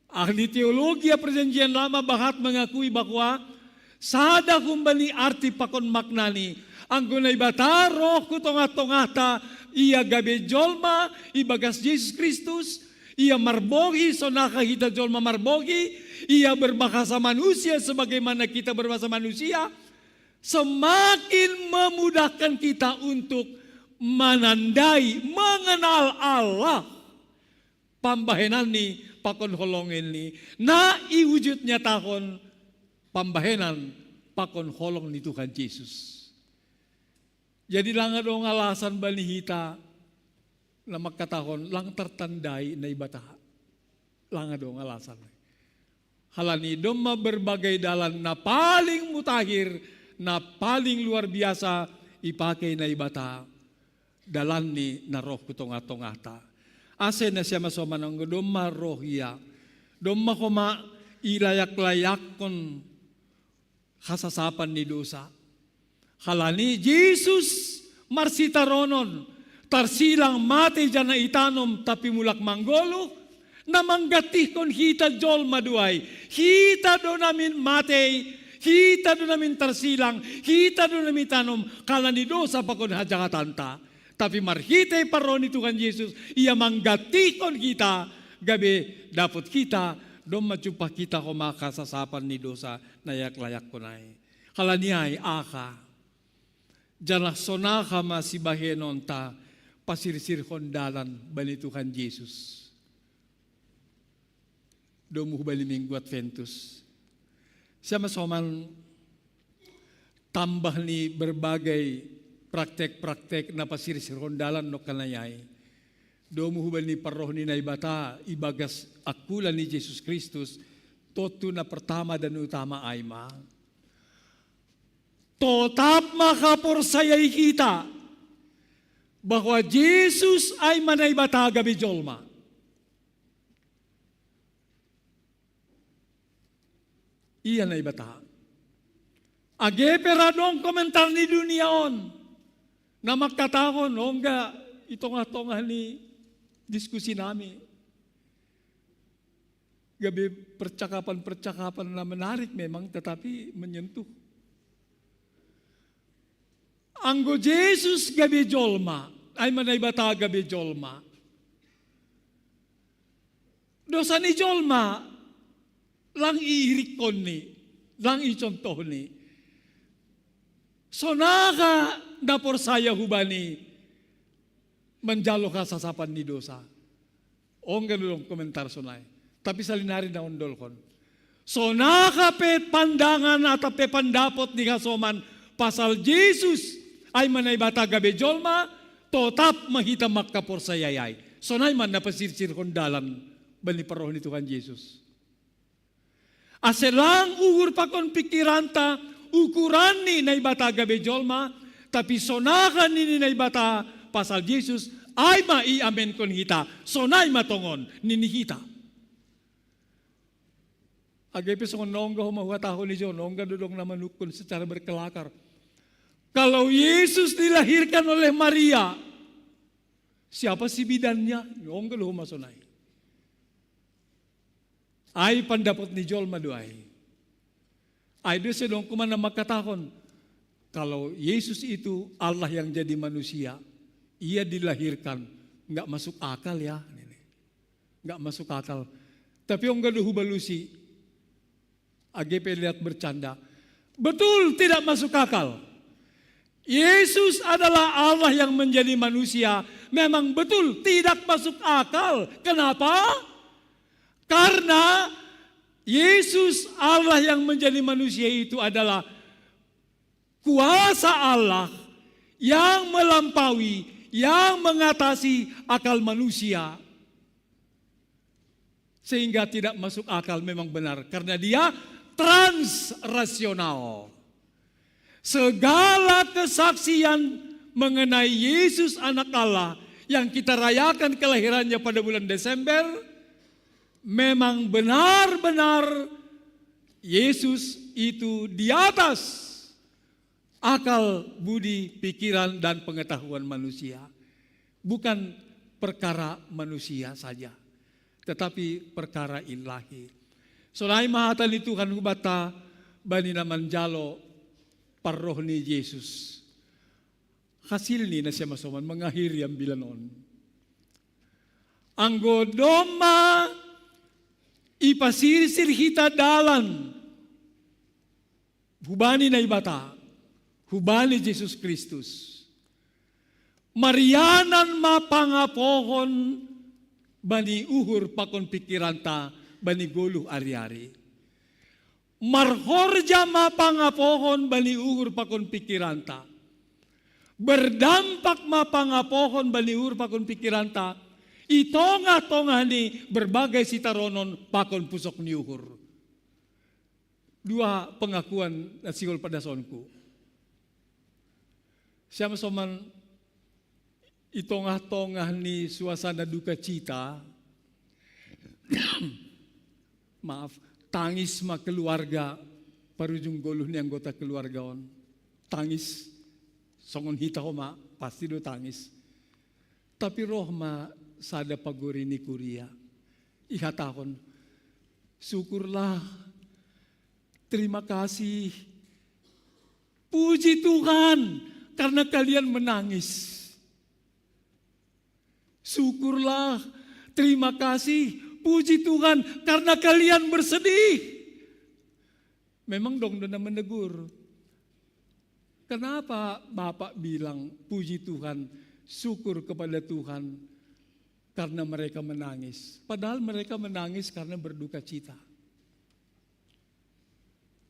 Ahli teologi perjanjian lama bahat mengakui bahwa sada kumbali arti pakon maknani, ang gunay bata roh kutong-atong ata, ia gabe jolma ibagas Yesus Kristus, ia marbogi sonaka hita jolma marbogi, ia berbahasa manusia sebagaimana kita berbahasa manusia, semakin memudahkan kita untuk menandai, mengenal Allah. Pambahenan ni pakon holongin ni, na iwujudnya tahun pambahenan pakon holong ni Tuhan Yesus. Jadi lang dong alasan bani hita na magkatahon lang tertandai na ibata. Lang dong alasan. Halani doma berbagai dalan na paling mutakhir, na paling luar biasa ipakai na ibata. Dalan ni na roh kutonga-tongata. Ase na siya masomanang doma rohia. Doma koma ilayak-layak kon kasasapan ni dosa. Halani Jesus marsitaronon tarsilang mati jana itanom tapi mulak manggolo na manggatih kon hita jol maduay. Hita do namin mati, hita do namin tarsilang, hita do namin tanom kalani dosa pakon hajakatanta. Tapi marhitay paron ni Tuhan Yesus, ia manggatih kon kita, gabi dapat kita, dom macupa kita kumakasasapan ni dosa nayak-layak kunay. Kalaniay aka, janah sonaka masibahenon ta, pasirsir kondalan bani Tuhan Yesus. Domuh baliming buat Ventus. Siya masoman tambah ni berbagai praktek-praktek na pasirsir kondalan no kanayay. Domuh bali ni paroh ni naibata ibagas akulan ni Jesus Kristus totu na pertama dan utama ay ma. Totap makaporsayay kita bahwa Jesus ay manaibata gabi jolma. Iya naibata. Age peradong komentar ni dunia on. Na magkatahon, o nga, itong-atong ni diskusi namin. Gabi percakapan-percakapan na menarik memang, tetapi menyentuh. Anggo Jesus gabi jolma, ay manaibata gabi jolma. Dosa ni jolma, lang iirikon ni, lang icontoh ni. Sonaka dapor saya hubani menjalo kasasapan ni dosa. O nga dulong komentar sonay. Tapi salinari na undol kon. Sonaka pe pandangan at pe pandapot ni kasoman pasal Jesus ay manaibata gabi jolma totap mahita makapor sayayay. Sonay man napasirsir kon dalam bani paroh ni Tuhan Yesus. Aselang ugur pa kon pikiranta ukuran ni naibata gabi jolma, tapi sonakan ni naibata pasal Jesus, ay maiamen kon hita, sonay matongon ni hita. Agape sa nongga humahuataho ni John, nongga dudong naman ukon secara berkelakar. Kalau Yesus dilahirkan oleh Maria, siapa si bidannya? Nongga lo humasonay. Ay pandapot ni jolma doay. Ay doon sedong kumana makatahon, kalau Yesus itu Allah yang jadi manusia, ia dilahirkan, nggak masuk akal ya, nggak masuk akal. Tapi orang gaduh balusi, AGP lihat bercanda, betul tidak masuk akal. Yesus adalah Allah yang menjadi manusia, memang betul tidak masuk akal. Kenapa? Karena Yesus Allah yang menjadi manusia itu adalah kuasa Allah yang melampaui, yang mengatasi akal manusia. Sehingga tidak masuk akal memang benar. Karena dia transrasional. Segala kesaksian mengenai Yesus anak Allah yang kita rayakan kelahirannya pada bulan Desember, memang benar-benar Yesus itu di atas akal, budi, pikiran, dan pengetahuan manusia. Bukan perkara manusia saja, tetapi perkara ilahi. Solai mahatan ni Tuhan hubata bani naman jalo paroh ni Yesus. hasil ni na siya masoman, mangahiri ang bilanon. Ang godoma, ipasirsir hita dalan, hubani na ibata, hubani Jesus Kristus. Marianan mapangapohon, bani uhur pakon pikiranta, bani guluh ari-ari. Marhorja mapangapohon, bani uhur pakon pikiranta. Berdampak mapangapohon, bani uhur pakon pikiranta. Itonga-tonga ni berbagai sitaronon pakon pusok ni uhur. Dua pengakuan na sigol pada sonku. Siya masoman itongah-tongah ni suasana duka cita. Maaf, tangis ma keluarga parujung goluh ni anggota keluarga on. Tangis songon hita ko ma pasti do tangis. Tapi roh ma sada paguri ni kuria. Ihatakon, syukurlah, terima kasih, puji Tuhan karena kalian menangis. Syukurlah, terima kasih, puji Tuhan karena kalian bersedih. Memang dong dona menegur. Kenapa Bapak bilang puji Tuhan, syukur kepada Tuhan karena mereka menangis. Padahal mereka menangis karena berduka cita.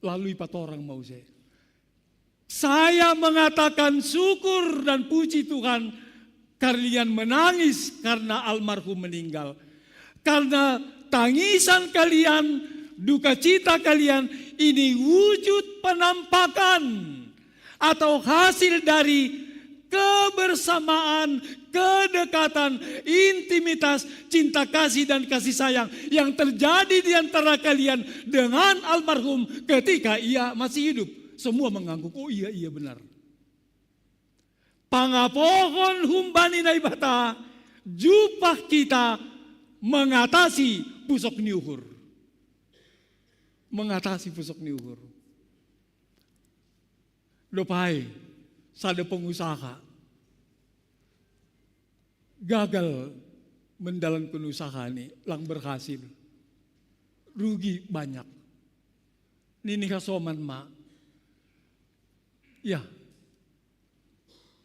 Lalu ipat orang mau saya mengatakan syukur dan puji Tuhan kalian menangis karena almarhum meninggal. Karena tangisan kalian, duka cita kalian ini wujud penampakan atau hasil dari kebersamaan, kedekatan, intimitas, cinta kasih dan kasih sayang yang terjadi di antara kalian dengan almarhum ketika ia masih hidup. Semua mengangguk, oh iya benar. Pangapohon humbani na ibata, jupah kita mengatasi pusok niuhur. Mengatasi pusok niuhur. Dopai, sada pengusaha gagal menjalankan usaha ini, lang berhasil. Rugi banyak. Nini kasoman ma. Ya,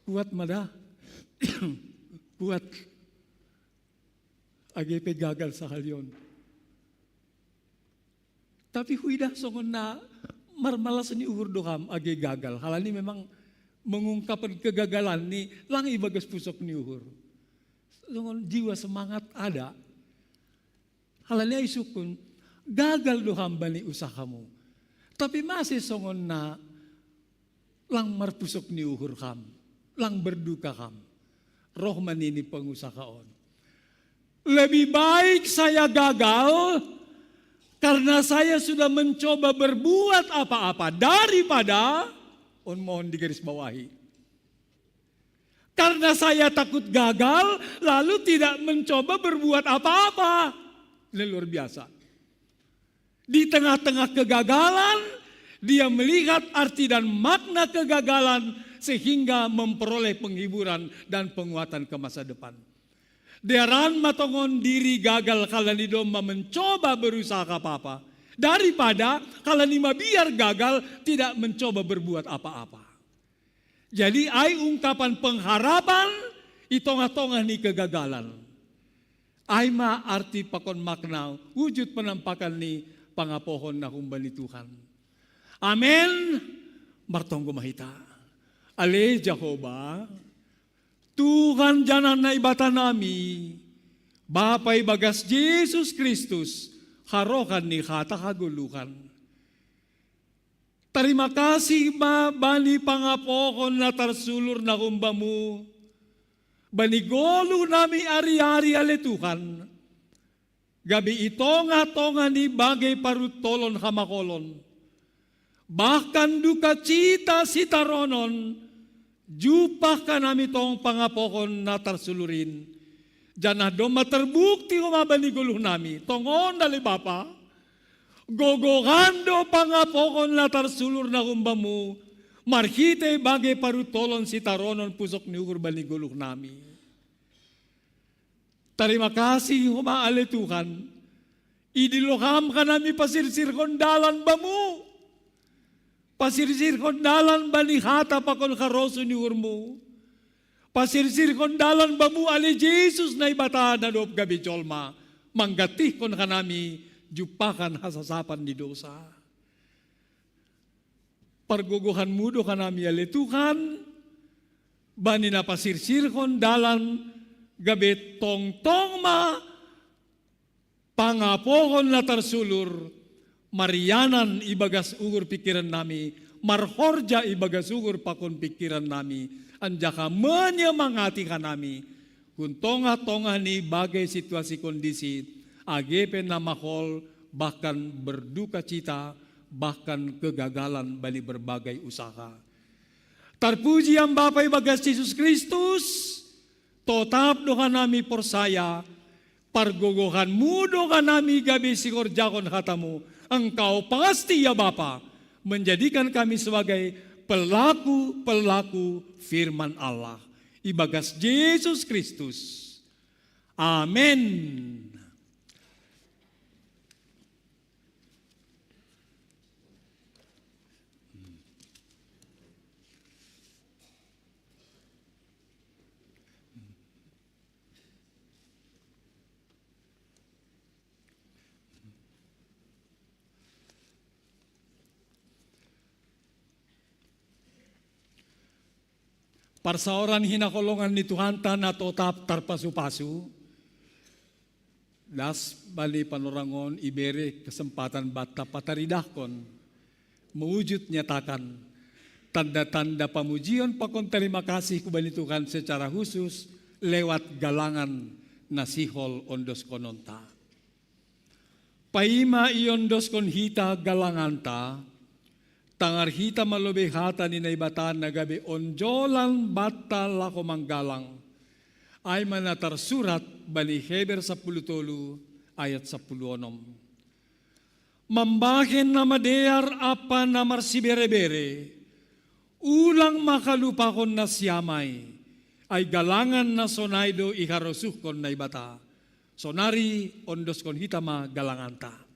kuat mada, kuat. AGP gagal sa halyon. Tapi huidah songon na marmalas ni uhur doham age gagal. Hal ini memang mengungkapkan kegagalan ni lang ibagas pusok ni uhur. Songon jiwa semangat ada. Hal ini isukun gagal doham bani usahamu. Tapi masih songon na lang marpusok ni uhur kam, lang berduka kam. Roh manini pengusahaon. Lebih baik saya gagal karena saya sudah mencoba berbuat apa-apa daripada mohon digarisbawahi. Karena saya takut gagal lalu tidak mencoba berbuat apa-apa. Ini luar biasa. Di tengah-tengah kegagalan dia melihat arti dan makna kegagalan sehingga memperoleh penghiburan dan penguatan ke masa depan. Deran matongon diri gagal kalani domba mencoba berusaha apa-apa. Daripada kalani biar gagal tidak mencoba berbuat apa-apa. Jadi ai ungkapan pengharapan itongah-tongah ni kegagalan. Ai ma arti pakon makna wujud penampakan ni pangapohon na humbani Tuhan. Amen. Martonggo mahita. Ale Jehovah. Tuhan janan na ibata nami, Bapay bagas Jesus Kristus, harokan ni hata hagulukan. Terima kasih bani pangapohon na tarsulur na kumbamu, bani golu nami ari-ari ale Tuhan, gabi itonga-tonga ni bagay parutolon hamakolon, bahkan duka cita sitaronon, jupah ka nami tong pangapohon na tarsulurin. Janah doma terbukti umabani guluh nami. Tongon dali Bapa. Gogogando pangapohon na tarsulur na kumbamu. Marhite bagai parutolon si taronon pusok ni ukur bani guluk nami. Terima kasih humaale Tuhan. Idilokam ka nami pasirsir kondalan bamu. Pasirsir kondalan bani hata pakon karoso ni urmu. Pasirsir kondalan bamu ale Jesus na ibata na loob gabi cholma. Manggatih kon kanami jupakan hasasapan di dosa. Parguguhan mudo kanami ale Tuhan. Bani na pasirsir kondalan gabi tong-tong ma. Pangapohon na tarsulur. Marianan ibagas ugur pikiran nami. Marhorja ibagas ugur pakon pikiran nami. Anjaka menyemangati kanami. Kung tonga-tonga ni bagai situasi kondisi. Agepen na mahol bahkan berduka cita. Bahkan kegagalan bali berbagai usaha. Terpuji ang Bapa ibagas Yesus Kristus. Totap doha nami persaya. Pargogohan mudo kanami gabi sikorjakon hatamu. Engkau pasti ya Bapa menjadikan kami sebagai pelaku-pelaku firman Allah. Ibagas Yesus Kristus. Amin. Parsaoran hinakolongan ni Tuhan na totap tarpasu-pasu. Das bali panorangon ibere kesempatan bata pataridahkon. Mewujud nyatakan tanda-tanda pamujian pakon terima kasih kubali Tuhan secara khusus lewat galangan nasihol ondos kononta. Paima iondos kon hita galanganta. Tangar hita malobe hata ni naibatan na gabi onjolan bata lako manggalang ay manatar surat bani Heber 10 ayat 10. Mambahin na madear apa na marsibere-bere ulang makalupakon na siyamay ay galangan na sonaydo iharosuh kon naibata sonari ondos kon hita ma galanganta.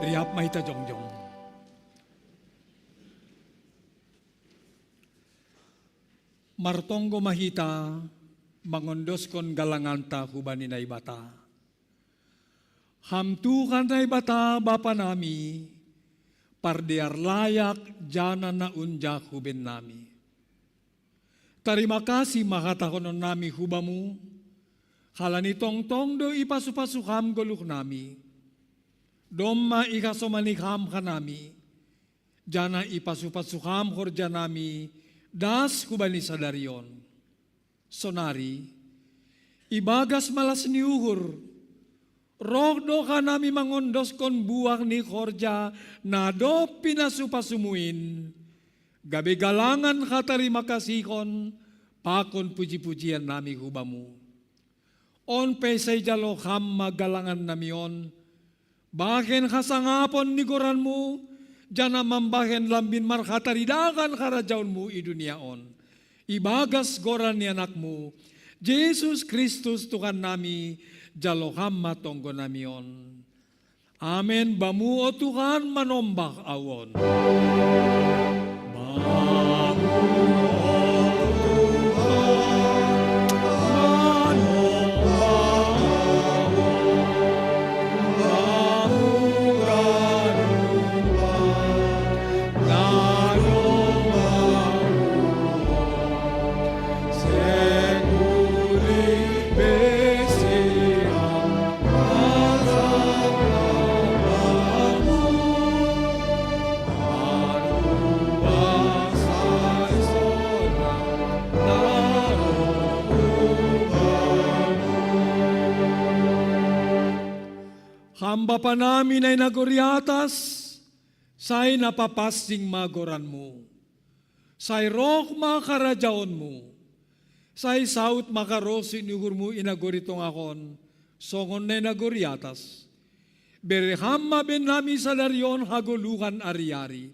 Riap mahita jongjong. Martonggo mahita mangondoskon galanganta hubani na ibata. Hamtukan na ibata bapa nami, pardiar layak jana na unjak huben nami. Terima kasih makatakonon nami hubamu, halani tongtong do ipasupasukam goluk nami. Domma ikasomanikham kanami, jana ipasupasukam horja nami, das hubani sadarion. Sonari, ibagas malas niuhur, roh do kanami mangondoskon buang ni korja na do pinasupasumuin, gabe galangan katarima kasihon, pakon puji-pujian nami hubamu. On pesay jalo hamma galangan namion, bahen kasangapon ni goranmu, jana mambahen lambin markataridakan karajaunmu i dunia on. Ibagas goran ni anakmu, Yesus Kristus Tuhan nami, jalo hamma tonggo namion. Amen, bamu o Tuhan manombak awon. Hamba pa namin ay nagoriatas, say napapasing magoranmu. Say roh makarajaonmu, say saut makarosi nihurmu inagoritong akon, songon na nagoriatas. Berhamma ben nami sa daryon haguluhan ariari.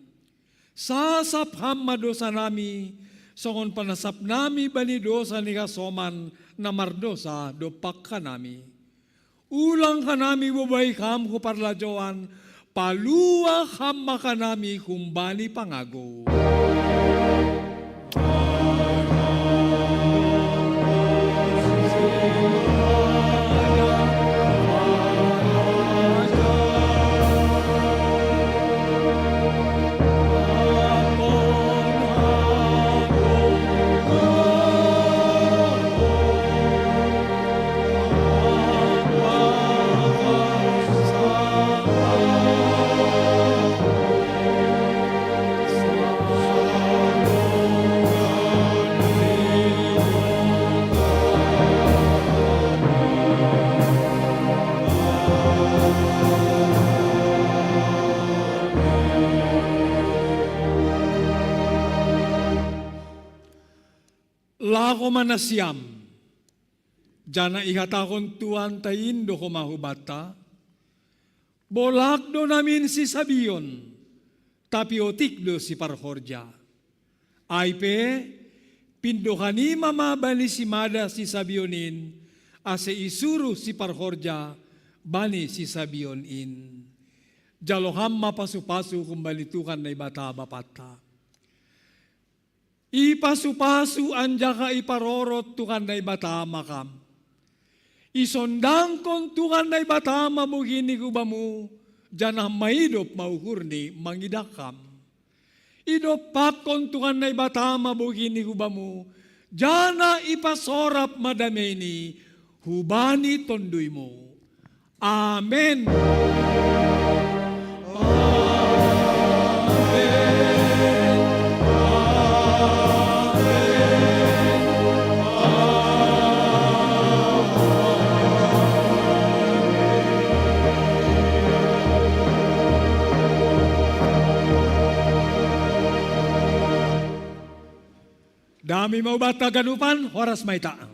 Sasap hamma dosa nami, songon panasap nami bani dosa ni kasoman na mardosa dopak ka nami. Ulang kanami bubay kam kuparladyoan, paluwa hamma kanami kumbani pangago. Lako manasyam, jana ihatakon tuan tayin do kumahubata, bolak do namin si sabiyon, tapi otik do si parhorja. Aype, pindohani mamabani si mada si sabiyonin, ase isuru si parhorja, bani si sabiyonin. Jaloham mapasu-pasu kumbalitukan na ibata bapata. Ipasu-pasu anjaka iparorot Tuhan na ibatama kam. Isondang kon Tuhan na ibatama bugini kubamu, janah maidop mauhurni mangidakam. Idopak kon Tuhan na ibatama bugini kubamu, jana ipasorap madameni, hubani tonduymu. Amen. Dami mau bata ganupan, horas maita.